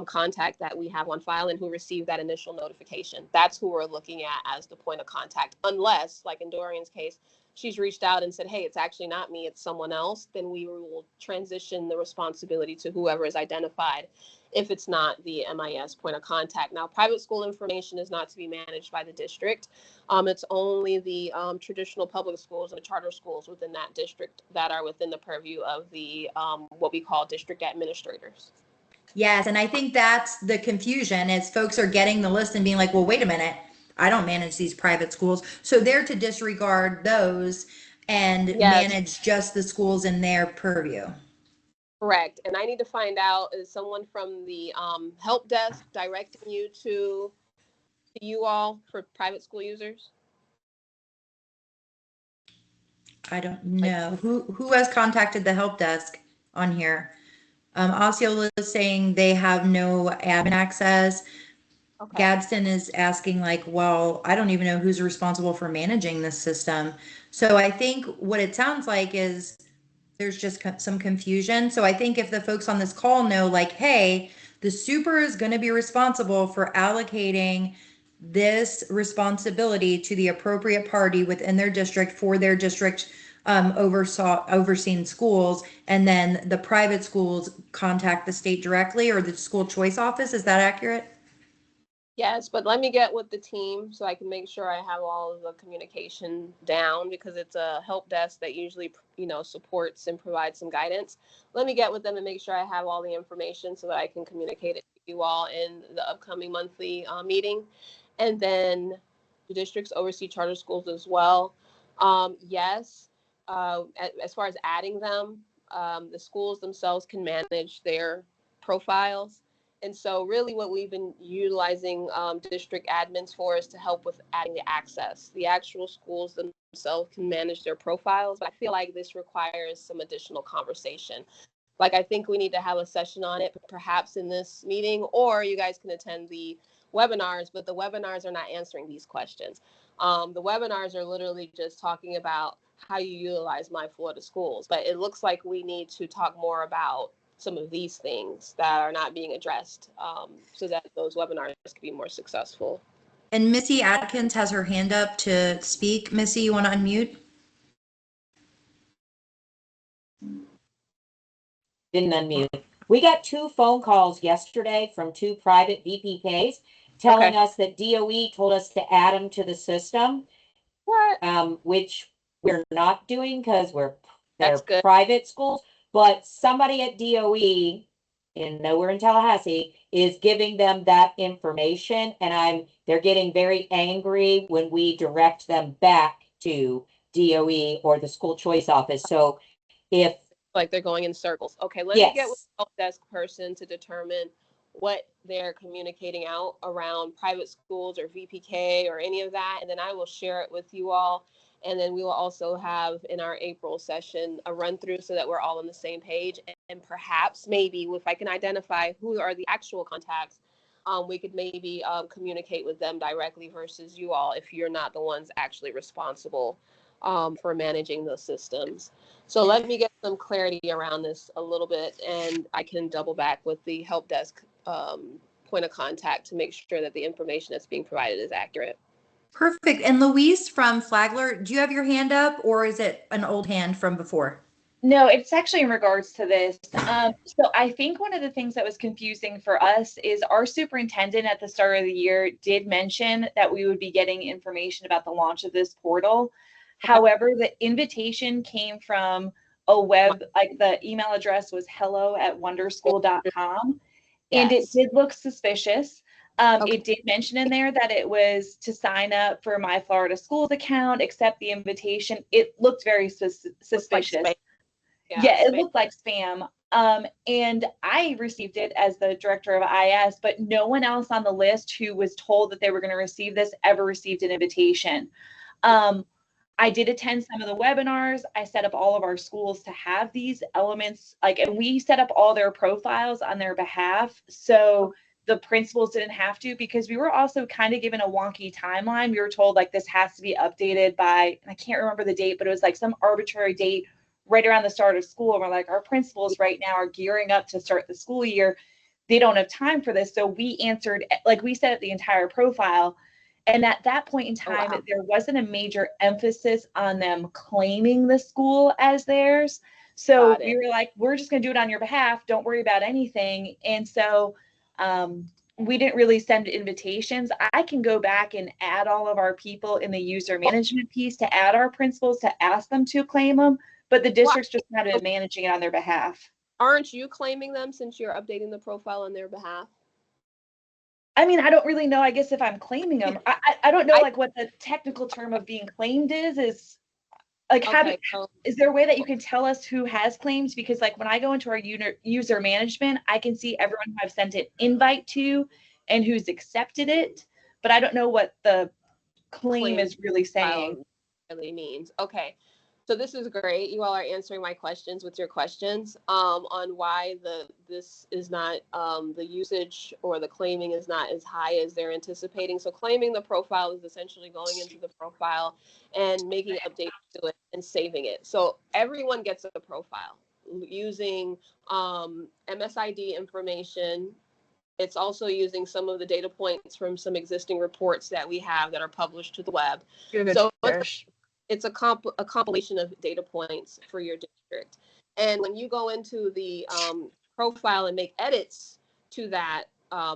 Speaker 1: contact that we have on file and who received that initial notification. That's who we're looking at as the point of contact, unless, like in Dorian's case, she's reached out and said, hey, it's actually not me, it's someone else, then we will transition the responsibility to whoever is identified if it's not the MIS point of contact. Now, private school information is not to be managed by the district. It's only the traditional public schools and charter schools within that district that are within the purview of the what we call district administrators.
Speaker 2: Yes, and I think that's the confusion is folks are getting the list and being like, well, wait a minute, I don't manage these private schools. So they're to disregard those and
Speaker 1: Yes.
Speaker 2: manage just the schools in their purview.
Speaker 1: Correct. And I need to find out, is someone from the help desk directing you to you all for private school users?
Speaker 2: I don't know. Who has contacted the help desk on here? Osceola is saying they have no admin access.
Speaker 1: Okay.
Speaker 2: Gadsden is asking like, well, I don't even know who's responsible for managing this system. So I think what it sounds like is there's just some confusion. So I think if the folks on this call know like, hey, the super is going to be responsible for allocating this responsibility to the appropriate party within their district for their district overseen schools, and then the private schools contact the state directly or the school choice office. Is that accurate?
Speaker 1: Yes, but let me get with the team so I can make sure I have all of the communication down, because it's a help desk that usually, supports and provides some guidance. Let me get with them and make sure I have all the information so that I can communicate it to you all in the upcoming monthly meeting. And then the districts oversee charter schools as well. Yes, as far as adding them, the schools themselves can manage their profiles. And so really what we've been utilizing district admins for is to help with adding the access. The actual schools themselves can manage their profiles, but I feel like this requires some additional conversation. Like, I think we need to have a session on it, perhaps in this meeting, or you guys can attend the webinars, but the webinars are not answering these questions. The webinars are literally just talking about how you utilize My Florida Schools, but it looks like we need to talk more about some of these things that are not being addressed, so that those webinars can be more successful.
Speaker 2: And Missy Atkins has her hand up to speak. Missy, you want to unmute?
Speaker 8: Didn't unmute. We got 2 phone calls yesterday from 2 private VPKs telling us that DOE told us to add them to the system.
Speaker 1: What?
Speaker 8: Which we're not doing because they're
Speaker 1: good.
Speaker 8: private schools, but somebody at DOE nowhere in Tallahassee is giving them that information, and they're getting very angry when we direct them back to DOE or the school choice office. So if
Speaker 1: Like they're going in circles. Okay, let me get with the help desk person to determine what they're communicating out around private schools or VPK or any of that, and then I will share it with you all. And then we will also have in our April session a run through so that we're all on the same page. And perhaps maybe if I can identify who are the actual contacts, we could maybe communicate with them directly versus you all if you're not the ones actually responsible for managing those systems. So let me get some clarity around this a little bit, and I can double back with the help desk point of contact to make sure that the information that's being provided is accurate.
Speaker 2: Perfect. And Louise from Flagler, do you have your hand up or is it an old hand from before?
Speaker 9: No, it's actually in regards to this. So I think one of the things that was confusing for us is our superintendent at the start of the year did mention that we would be getting information about the launch of this portal. However, the invitation came from a web, like the email address was hello@wonderschool.com. And it did look suspicious. It did mention in there that it was to sign up for My Florida Schools account, accept the invitation. It looked very suspicious. Yeah, it looked like spam. And I received it as the director of IS, but no one else on the list who was told that they were going to receive this ever received an invitation. I did attend some of the webinars. I set up all of our schools to have these elements, and we set up all their profiles on their behalf. So the principals didn't have to, because we were also kind of given a wonky timeline. We were told like this has to be updated by, and I can't remember the date, but it was like some arbitrary date right around the start of school. And we're like, our principals right now are gearing up to start the school year. They don't have time for this. So we answered, like we said, the entire profile. And at that point in time, there wasn't a major emphasis on them claiming the school as theirs. So we were like, we're just going to do it on your behalf. Don't worry about anything. And so we didn't really send invitations. I can go back and add all of our people in the user management piece to add our principals to ask them to claim them, but the district's just not managing it on their behalf.
Speaker 1: Aren't you claiming them since you're updating the profile on their behalf?
Speaker 9: I mean, I don't really know, I guess, if I'm claiming them. I don't know like what the technical term of being claimed is like, is there a way that you can tell us who has claims? Because like when I go into our user management, I can see everyone who I've sent an invite to and who's accepted it, but I don't know what the claim is really saying.
Speaker 1: Really means. Okay. So this is great. You all are answering my questions with your questions on why this is not the usage or the claiming is not as high as they're anticipating. So claiming the profile is essentially going into the profile and making updates to it and saving it. So everyone gets a profile using MSID information. It's also using some of the data points from some existing reports that we have that are published to the web. So it's a compilation of data points for your district. And when you go into the profile and make edits to that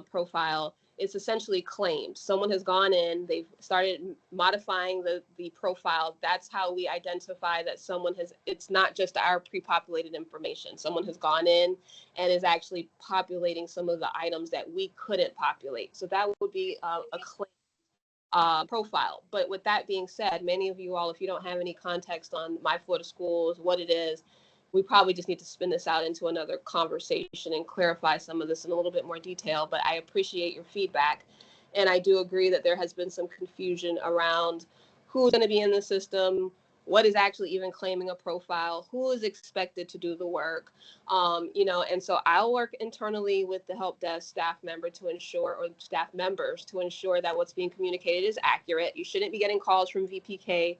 Speaker 1: profile, it's essentially claimed. Someone has gone in, they've started modifying the profile. That's how we identify that someone has, it's not just our pre-populated information. Someone has gone in and is actually populating some of the items that we couldn't populate. So that would be a claim profile. But with that being said, many of you all, if you don't have any context on My Florida Schools, what it is, we probably just need to spin this out into another conversation and clarify some of this in a little bit more detail. But I appreciate your feedback. And I do agree that there has been some confusion around who's going to be in the system, what is actually even claiming a profile, who is expected to do the work, and so I'll work internally with the help desk staff member to ensure, or staff members to ensure that what's being communicated is accurate. You shouldn't be getting calls from VPK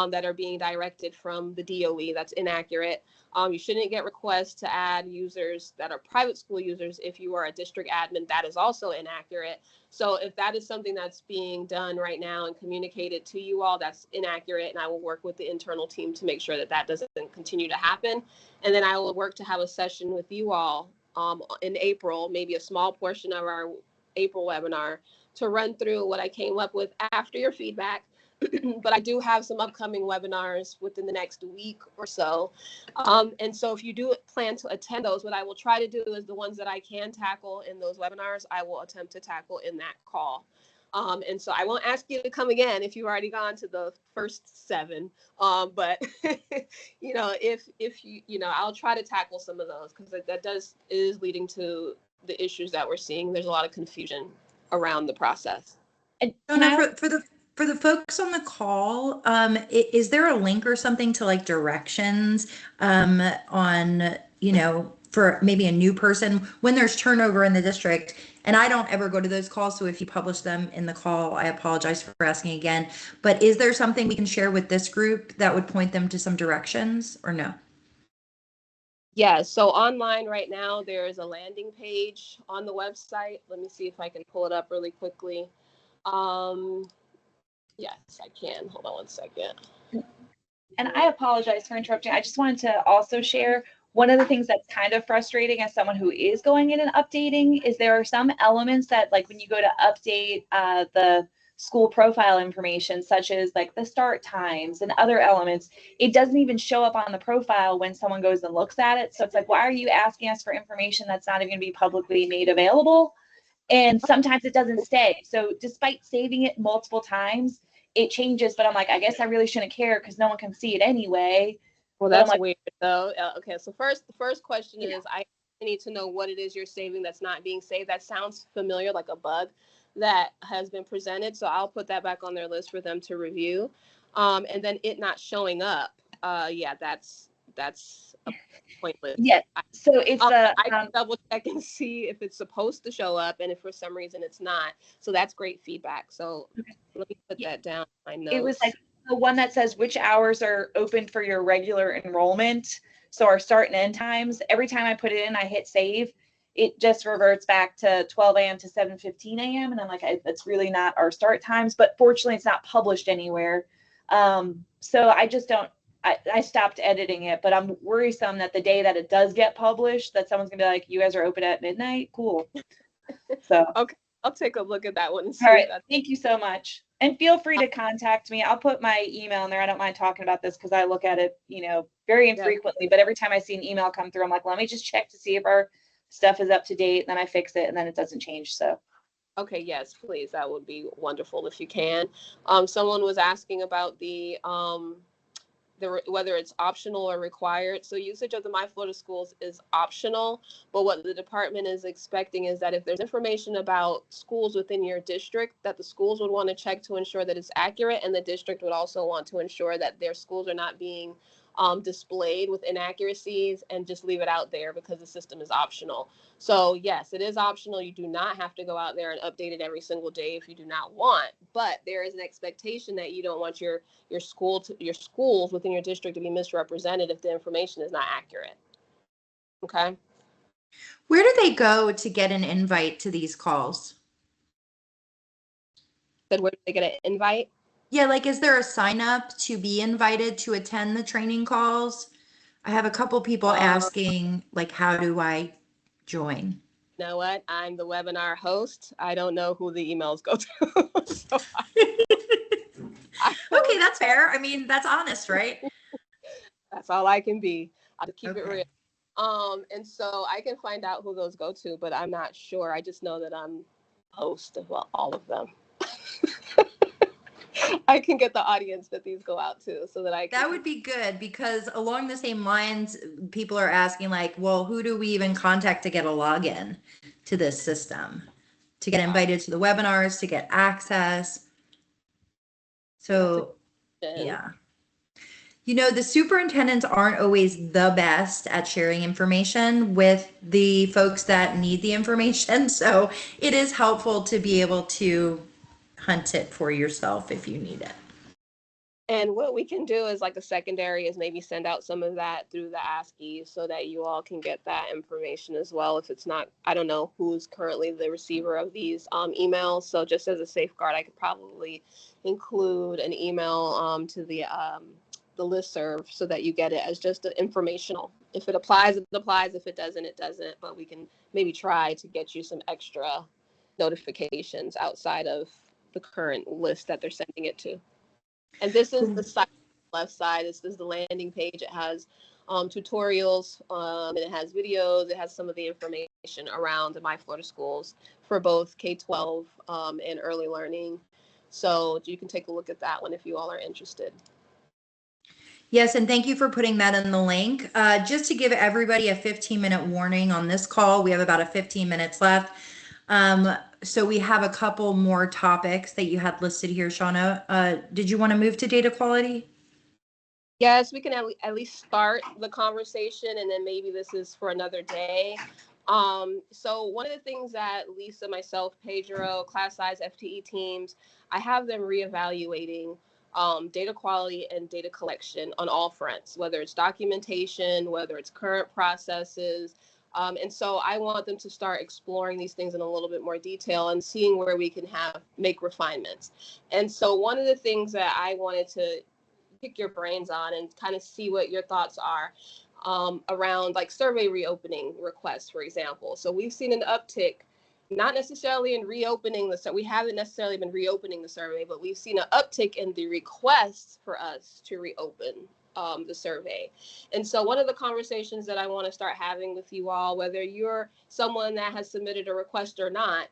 Speaker 1: that are being directed from the DOE. That's inaccurate. You shouldn't get requests to add users that are private school users if you are a district admin. That is also inaccurate. So if that is something that's being done right now and communicated to you all, that's inaccurate. And I will work with the internal team to make sure that that doesn't continue to happen. And then I will work to have a session with you all in April, maybe a small portion of our April webinar, to run through what I came up with after your feedback. But I do have some upcoming webinars within the next week or so. And so if you do plan to attend those, what I will try to do is the ones that I can tackle in those webinars, I will attempt to tackle in that call. And so I won't ask you to come again if you've already gone to the first 7. But, if you, I'll try to tackle some of those, because that is leading to the issues that we're seeing. There's a lot of confusion around the process.
Speaker 2: And for the folks on the call, is there a link or something to like directions on, for maybe a new person when there's turnover in the district? And I don't ever go to those calls, so if you publish them in the call, I apologize for asking again. But is there something we can share with this group that would point them to some directions, or no?
Speaker 1: Yeah, so online right now, there is a landing page on the website. Let me see if I can pull it up really quickly. Yes, I can. Hold on one second.
Speaker 9: And I apologize for interrupting. I just wanted to also share one of the things that's kind of frustrating as someone who is going in and updating is there are some elements that, like when you go to update the school profile information, such as like the start times and other elements, it doesn't even show up on the profile when someone goes and looks at it. So it's like, why are you asking us for information that's not even going to be publicly made available? And sometimes it doesn't stay. So despite saving it multiple times, it changes, but I'm like, I guess I really shouldn't care because no one can see it anyway.
Speaker 1: Well, that's weird though. Okay, so the first question is, I need to know what it is you're saving that's not being saved. That sounds familiar, like a bug that has been presented. So I'll put that back on their list for them to review. And then it not showing up. Yeah, that's that's pointless.
Speaker 9: Yes. So it's
Speaker 1: I can double check and see if it's supposed to show up, and if for some reason it's not. So that's great feedback. So let me put that down in my notes.
Speaker 9: It was like the one that says which hours are open for your regular enrollment. So our start and end times, every time I put it in, I hit save, it just reverts back to 12 a.m. to 7:15 a.m. And I'm like, that's really not our start times, but fortunately it's not published anywhere. So I just don't, I stopped editing it, but I'm worrisome that the day that it does get published, that someone's gonna be like, you guys are open at midnight? Cool. So.
Speaker 1: Okay, I'll take a look at that one and see.
Speaker 9: All right, thank you so much. And feel free to contact me. I'll put my email in there. I don't mind talking about this because I look at it, very infrequently, but every time I see an email come through, I'm like, let me just check to see if our stuff is up to date. And then I fix it and then it doesn't change. So.
Speaker 1: Okay, yes, please. That would be wonderful if you can. Someone was asking about the whether it's optional or required. So usage of the My Florida Schools is optional, but what the department is expecting is that if there's information about schools within your district, that the schools would want to check to ensure that it's accurate, and the district would also want to ensure that their schools are not being displayed with inaccuracies and just leave it out there because the system is optional. So yes, it is optional. You do not have to go out there and update it every single day if you do not want, but there is an expectation that you don't want your schools within your district to be misrepresented if the information is not accurate. Okay.
Speaker 2: Where do they go to get an invite to these calls?
Speaker 1: Said where do they get an invite?
Speaker 2: Yeah, like is there a sign up to be invited to attend the training calls? I have a couple people asking, like, how do I join?
Speaker 1: You know what? I'm the webinar host. I don't know who the emails go to. So
Speaker 2: Okay, that's fair. I mean, that's honest, right?
Speaker 1: That's all I can be. I'll keep it
Speaker 2: Okay.
Speaker 1: real. And so I can find out who those go to, but I'm not sure. I just know that I'm host of all of them. I can get the audience that these go out to so that I can.
Speaker 2: That would be good because along the same lines, people are asking like, well, who do we even contact to get a login to this system? To get invited to the webinars, to get access. So, yeah. The superintendents aren't always the best at sharing information with the folks that need the information. So it is helpful to be able to hunt it for yourself if you need it.
Speaker 1: And what we can do is like a secondary is maybe send out some of that through the ASCII so that you all can get that information as well. If it's not, I don't know who's currently the receiver of these emails. So just as a safeguard, I could probably include an email to the listserv so that you get it as just informational. If it applies, it applies. If it doesn't, it doesn't. But we can maybe try to get you some extra notifications outside of the current list that they're sending it to. And this is the side, left side. This is the landing page. It has tutorials, and it has videos. It has some of the information around the My Florida Schools for both K-12 and early learning. So you can take a look at that one if you all are interested.
Speaker 2: Yes, and thank you for putting that in the link. Just to give everybody a 15-minute warning on this call, we have about 15 minutes left. So we have a couple more topics that you had listed here, Shauna. Did you want to move to data quality?
Speaker 1: Yes, we can at least start the conversation, and then maybe this is for another day. So one of the things that Lisa, myself, Pedro, class size, FTE teams, I have them reevaluating data quality and data collection on all fronts, whether it's documentation, whether it's current processes. And so I want them to start exploring these things in a little bit more detail and seeing where we can make refinements. And so one of the things that I wanted to pick your brains on and kind of see what your thoughts are around like survey reopening requests, for example. So we've seen an uptick, not necessarily in reopening we haven't necessarily been reopening the survey, but we've seen an uptick in the requests for us to reopen the survey. And so one of the conversations that I want to start having with you all, whether you're someone that has submitted a request or not,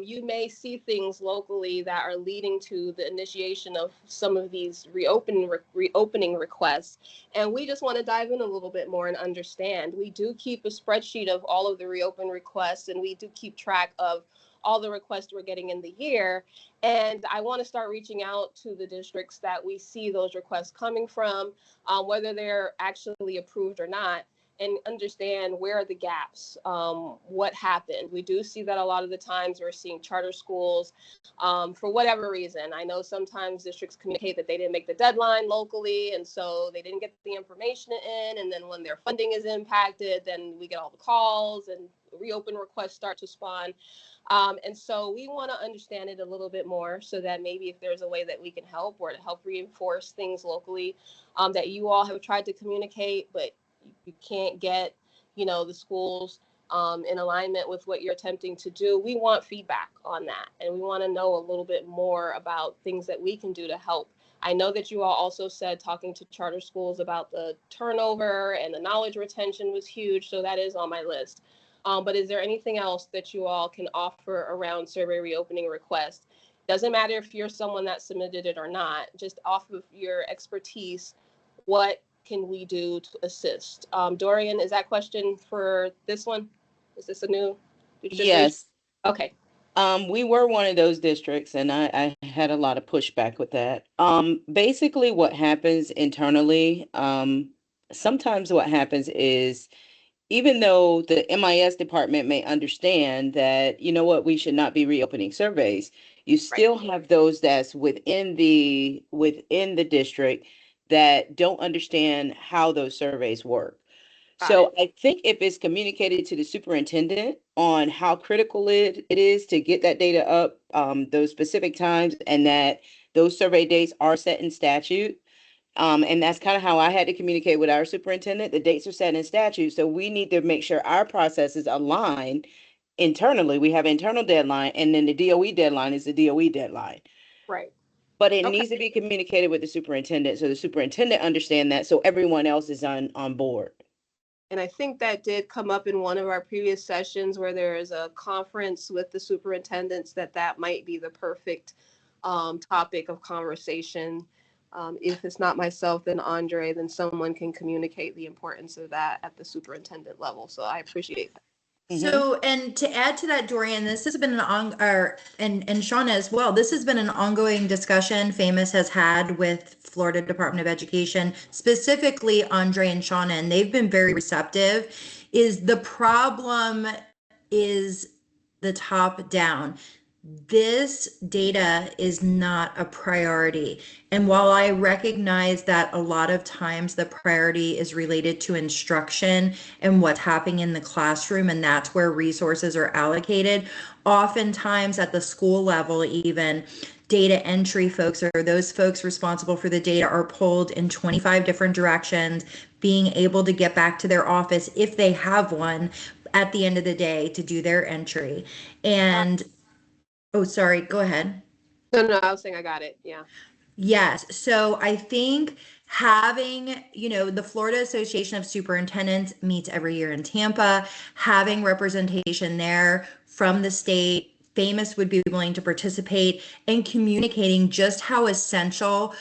Speaker 1: you may see things locally that are leading to the initiation of some of these reopening requests. And we just want to dive in a little bit more and understand. We do keep a spreadsheet of all of the reopen requests, and we do keep track of all the requests we're getting in the year. And I want to start reaching out to the districts that we see those requests coming from, whether they're actually approved or not, and understand where are the gaps, what happened. We do see that a lot of the times we're seeing charter schools, for whatever reason. I know sometimes districts communicate that they didn't make the deadline locally, and so they didn't get the information in, and then when their funding is impacted, then we get all the calls and reopen requests start to spawn. And so we want to understand it a little bit more so that maybe if there's a way that we can help or to help reinforce things locally, that you all have tried to communicate, but you can't get, the schools in alignment with what you're attempting to do. We want feedback on that, and we want to know a little bit more about things that we can do to help. I know that you all also said talking to charter schools about the turnover and the knowledge retention was huge, so that is on my list. But is there anything else that you all can offer around survey reopening requests? Doesn't matter if you're someone that submitted it or not, just off of your expertise, what can we do to assist? Dorian, is that question for this one? Is this a new?
Speaker 5: Yes.
Speaker 1: Okay.
Speaker 5: We were one of those districts, and I had a lot of pushback with that. Basically what happens internally, sometimes what happens is, even though the MIS department may understand that, we should not be reopening surveys, you still have those that's within the district that don't understand how those surveys work. So I think if it's communicated to the superintendent on how critical it is to get that data up, those specific times, and that those survey dates are set in statute. And that's kind of how I had to communicate with our superintendent. The dates are set in statute, so we need to make sure our processes align internally. We have internal deadline, and then the DOE deadline is the DOE deadline.
Speaker 1: Right.
Speaker 5: But it needs to be communicated with the superintendent, so the superintendent understand that, so everyone else is on board.
Speaker 1: And I think that did come up in one of our previous sessions where there is a conference with the superintendents that might be the perfect topic of conversation. If it's not myself, then Andre, then someone can communicate the importance of that at the superintendent level. So I appreciate that.
Speaker 2: So, and to add to that, Dorian, this has been and Shauna as well, this has been an ongoing discussion FAMIS has had with Florida Department of Education, specifically Andre and Shauna, and they've been very receptive. Is the problem is the top down. This data is not a priority. And while I recognize that a lot of times the priority is related to instruction and what's happening in the classroom, and that's where resources are allocated, oftentimes at the school level, even data entry folks or those folks responsible for the data are pulled in 25 different directions, being able to get back to their office if they have one at the end of the day to do their entry. And oh, sorry, go ahead.
Speaker 1: No, I was saying I got it. Yeah.
Speaker 2: Yes. So I think having, the Florida Association of Superintendents meets every year in Tampa, having representation there from the state, FAMIS would be willing to participate in communicating just how essential,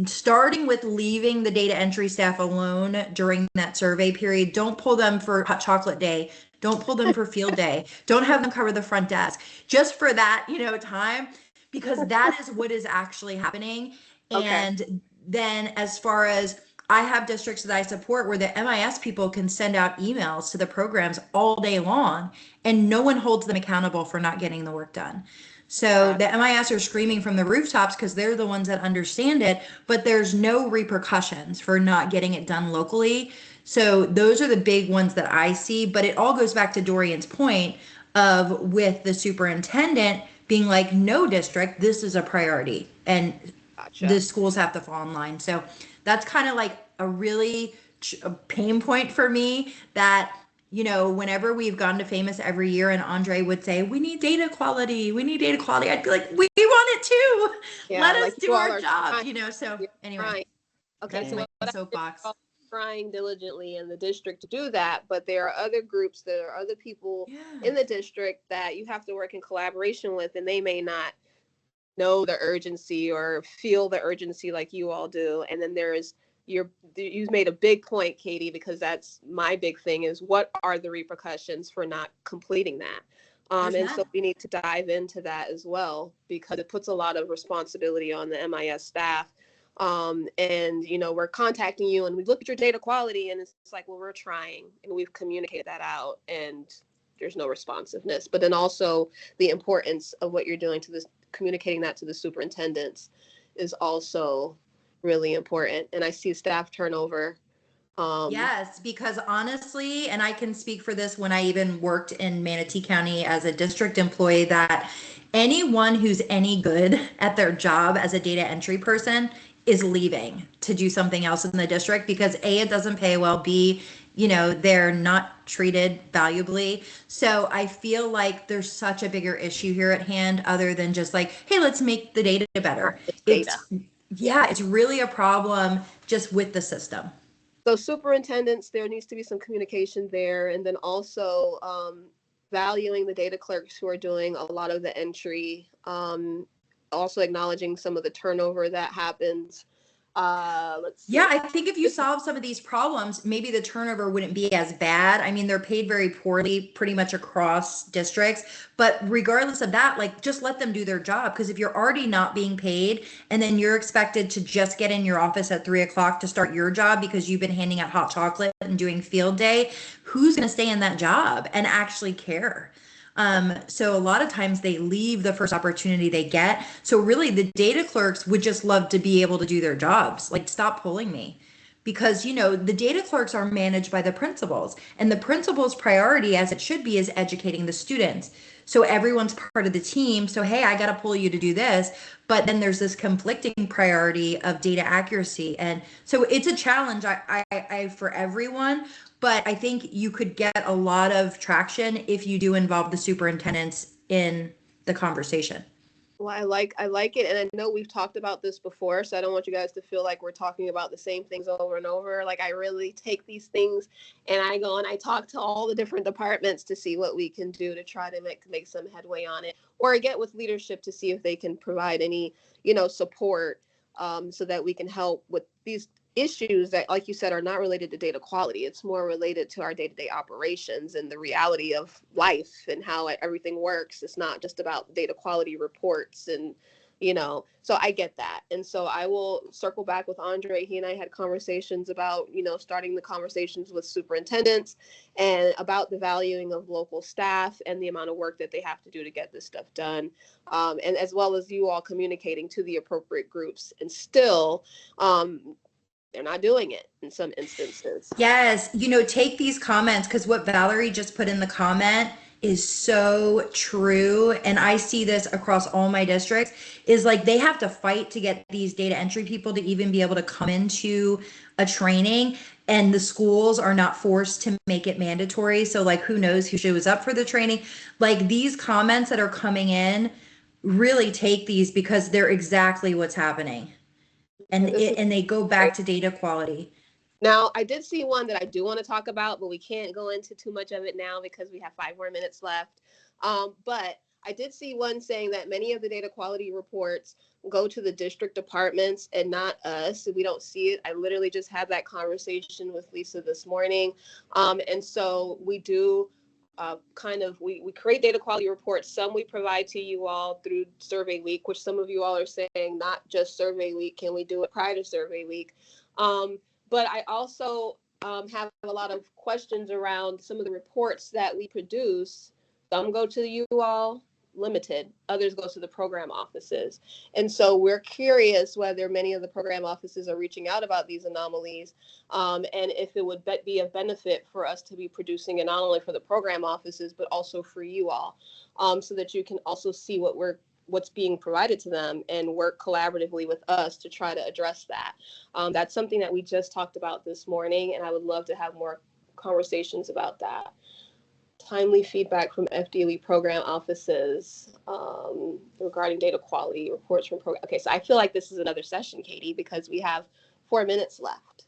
Speaker 2: starting with leaving the data entry staff alone during that survey period. Don't pull them for hot chocolate day. Don't pull them for field day. Don't have them cover the front desk just for that, time, because that is what is actually happening. And then as far as I have districts that I support where the MIS people can send out emails to the programs all day long and no one holds them accountable for not getting the work done. So the MIS are screaming from the rooftops because they're the ones that understand it, but there's no repercussions for not getting it done locally. So those are the big ones that I see, but it all goes back to Dorian's point of with the superintendent being like, no district, this is a priority and the schools have to fall in line. So that's kind of like a really a pain point for me that, whenever we've gone to FAMIS every year and Andre would say, we need data quality, I'd be like, we want it too.
Speaker 1: Yeah,
Speaker 2: let us do our job, so anyway.
Speaker 1: Right. Okay,
Speaker 2: Anyway,
Speaker 1: so
Speaker 2: soapbox.
Speaker 1: trying diligently in the district to do that, but there are other groups, there are other people in the district that you have to work in collaboration with, and they may not know the urgency or feel the urgency like you all do. And then there's you've made a big point, Katie, because that's my big thing is what are the repercussions for not completing that?
Speaker 2: There's
Speaker 1: And so
Speaker 2: none.
Speaker 1: we need to dive into that as well, because it puts a lot of responsibility on the MIS staff. And we're contacting you and we look at your data quality and it's like, well, we're trying and we've communicated that out and there's no responsiveness. But then also the importance of what you're doing to this, communicating that to the superintendents is also really important. And I see staff turnover.
Speaker 2: Yes, because honestly, and I can speak for this when I even worked in Manatee County as a district employee, that anyone who's any good at their job as a data entry person is leaving to do something else in the district because A, it doesn't pay well, B, they're not treated valuably. So I feel like there's such a bigger issue here at hand other than just like, hey, let's make the data better.
Speaker 1: Data.
Speaker 2: It's really a problem just with the system.
Speaker 1: So superintendents, there needs to be some communication there, and then also valuing the data clerks who are doing a lot of the entry, also acknowledging some of the turnover that happens. Let's see.
Speaker 2: Yeah, I think if you solve some of these problems, maybe the turnover wouldn't be as bad. I mean, they're paid very poorly pretty much across districts, but regardless of that, like just let them do their job. Because if you're already not being paid and then you're expected to just get in your office at 3 o'clock to start your job because you've been handing out hot chocolate and doing field day, who's going to stay in that job and actually care? So a lot of times they leave the first opportunity they get. So really the data clerks would just love to be able to do their jobs. Like, stop pulling me. Because, the data clerks are managed by the principals, and the principal's priority, as it should be, is educating the students. So everyone's part of the team. So, hey, I got to pull you to do this. But then there's this conflicting priority of data accuracy. And so it's a challenge for everyone. But I think you could get a lot of traction if you do involve the superintendents in the conversation.
Speaker 1: Well, I like it, and I know we've talked about this before, so I don't want you guys to feel like we're talking about the same things over and over. Like, I really take these things and I go and I talk to all the different departments to see what we can do to try to make some headway on it, or get with leadership to see if they can provide any support, so that we can help with these issues that, like you said, are not related to data quality. It's more related to our day-to-day operations and the reality of life and how everything works. It's not just about data quality reports and so I get that. And so I will circle back with Andre. He and I had conversations about starting the conversations with superintendents and about the valuing of local staff and the amount of work that they have to do to get this stuff done, and as well as you all communicating to the appropriate groups. And still they're not doing it in some instances.
Speaker 2: Yes, take these comments, because what Valerie just put in the comment is so true. And I see this across all my districts, is like they have to fight to get these data entry people to even be able to come into a training. And the schools are not forced to make it mandatory. So like, who knows who shows up for the training? Like, these comments that are coming in, really take these, because they're exactly what's happening. And they go back to data quality.
Speaker 1: Now, I did see one that I do want to talk about, but we can't go into too much of it now because we have 5 more minutes left. But I did see one saying that many of the data quality reports go to the district departments and not us. We don't see it. I literally just had that conversation with Lisa this morning. And so we do we create data quality reports. Some we provide to you all through Survey Week, which some of you all are saying not just Survey Week. Can we do it prior to Survey Week? But I also have a lot of questions around some of the reports that we produce. Some go to you all limited, others go to the program offices. And so we're curious whether many of the program offices are reaching out about these anomalies, and if it would be a benefit for us to be producing it not only for the program offices, but also for you all, so that you can also see what's being provided to them and work collaboratively with us to try to address that. That's something that we just talked about this morning, and I would love to have more conversations about that. Timely feedback from FDOE program offices regarding data quality reports from program. Okay, so I feel like this is another session, Katie, because we have 4 minutes left.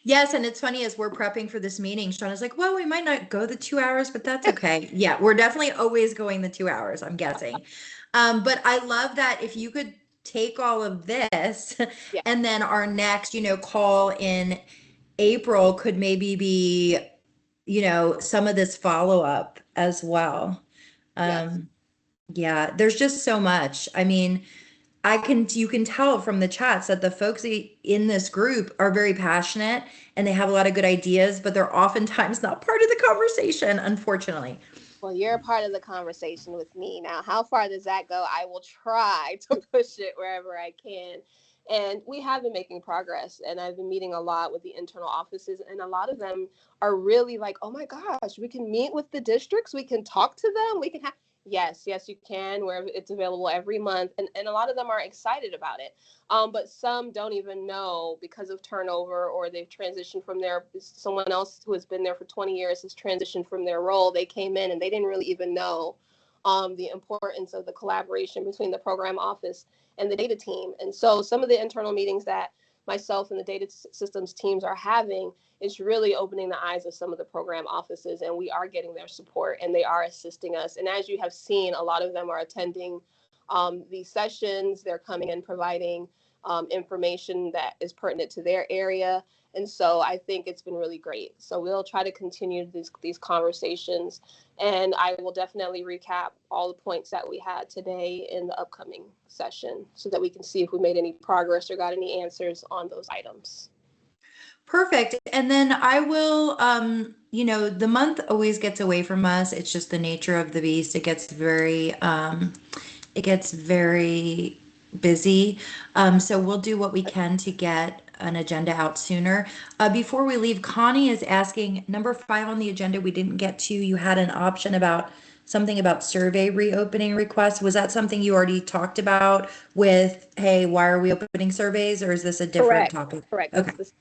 Speaker 2: Yes, and it's funny, as we're prepping for this meeting, Shauna's like, well, we might not go the 2 hours, but that's okay. Yeah, we're definitely always going the 2 hours, I'm guessing. But I love that if you could take all of this
Speaker 1: Yeah.
Speaker 2: and then our next, call in April could maybe be, some of this follow-up as well.
Speaker 1: Yes.
Speaker 2: Yeah, there's just so much. I mean, you can tell from the chats that the folks in this group are very passionate and they have a lot of good ideas, but they're oftentimes not part of the conversation, unfortunately.
Speaker 1: Well, you're a part of the conversation with me. Now, how far does that go? I will try to push it wherever I can. And we have been making progress. And I've been meeting a lot with the internal offices. And a lot of them are really like, oh my gosh, we can meet with the districts. We can talk to them. We can have, yes, you can, where it's available every month. And a lot of them are excited about it. But some don't even know because of turnover, or they've transitioned from someone else who has been there for 20 years has transitioned from their role. They came in and they didn't really even know the importance of the collaboration between the program office and the data team. And so some of the internal meetings that myself and the data systems teams are having is really opening the eyes of some of the program offices, and we are getting their support and they are assisting us. And as you have seen, a lot of them are attending these sessions. They're coming and providing information that is pertinent to their area. And so I think it's been really great. So we'll try to continue these conversations, and I will definitely recap all the points that we had today in the upcoming session so that we can see if we made any progress or got any answers on those items.
Speaker 2: Perfect. And then I will, the month always gets away from us. It's just the nature of the beast. It gets very busy. So we'll do what we can to get an agenda out sooner. Before we leave, Connie is asking, number 5 on the agenda, we didn't get to, you had an option about something about survey reopening requests. Was that something you already talked about with, hey, why are we opening surveys, or is this a different topic?
Speaker 1: Correct.
Speaker 2: Okay.
Speaker 1: That's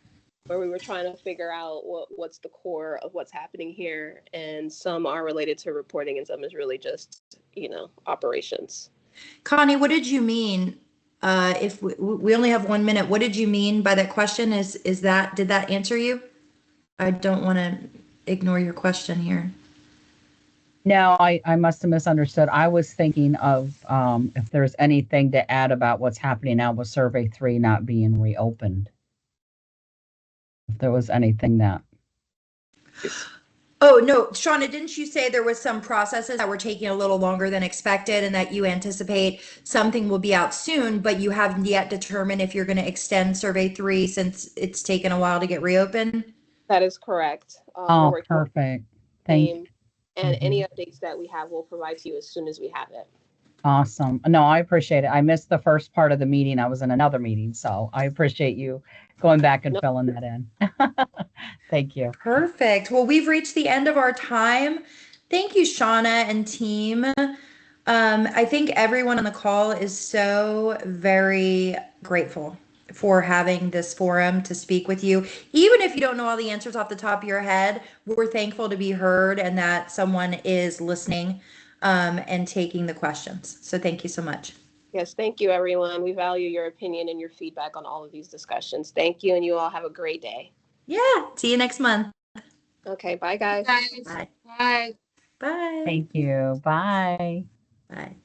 Speaker 1: where we were trying to figure out what's the core of what's happening here. And some are related to reporting and some is really just, operations.
Speaker 2: Connie, what did you mean? If we only have 1 minute, what did you mean by that question? Did that answer you? I don't want to ignore your question here.
Speaker 10: No, I must have misunderstood. I was thinking of if there's anything to add about what's happening now with Survey 3 not being reopened. If there was anything that.
Speaker 2: Oh, no, Shauna, didn't you say there was some processes that were taking a little longer than expected and that you anticipate something will be out soon, but you haven't yet determined if you're going to extend Survey 3 since it's taken a while to get reopened?
Speaker 1: That is correct.
Speaker 10: Oh, perfect. Thank you.
Speaker 1: And any updates that we have, we'll provide to you as soon as we have it.
Speaker 10: Awesome. No, I appreciate it. I missed the first part of the meeting. I was in another meeting, so I appreciate you going back and filling that in. Thank you.
Speaker 2: Perfect. Well, we've reached the end of our time. Thank you, Shauna and team. I think everyone on the call is so very grateful for having this forum to speak with you. Even if you don't know all the answers off the top of your head, we're thankful to be heard and that someone is listening and taking the questions. So thank you so much.
Speaker 1: Yes, thank you, everyone. We value your opinion and your feedback on all of these discussions. Thank you, and you all have a great day.
Speaker 2: Yeah, see you next month.
Speaker 1: Okay, bye, guys.
Speaker 2: Bye.
Speaker 4: Bye.
Speaker 2: Bye.
Speaker 10: Thank you. Bye.
Speaker 2: Bye.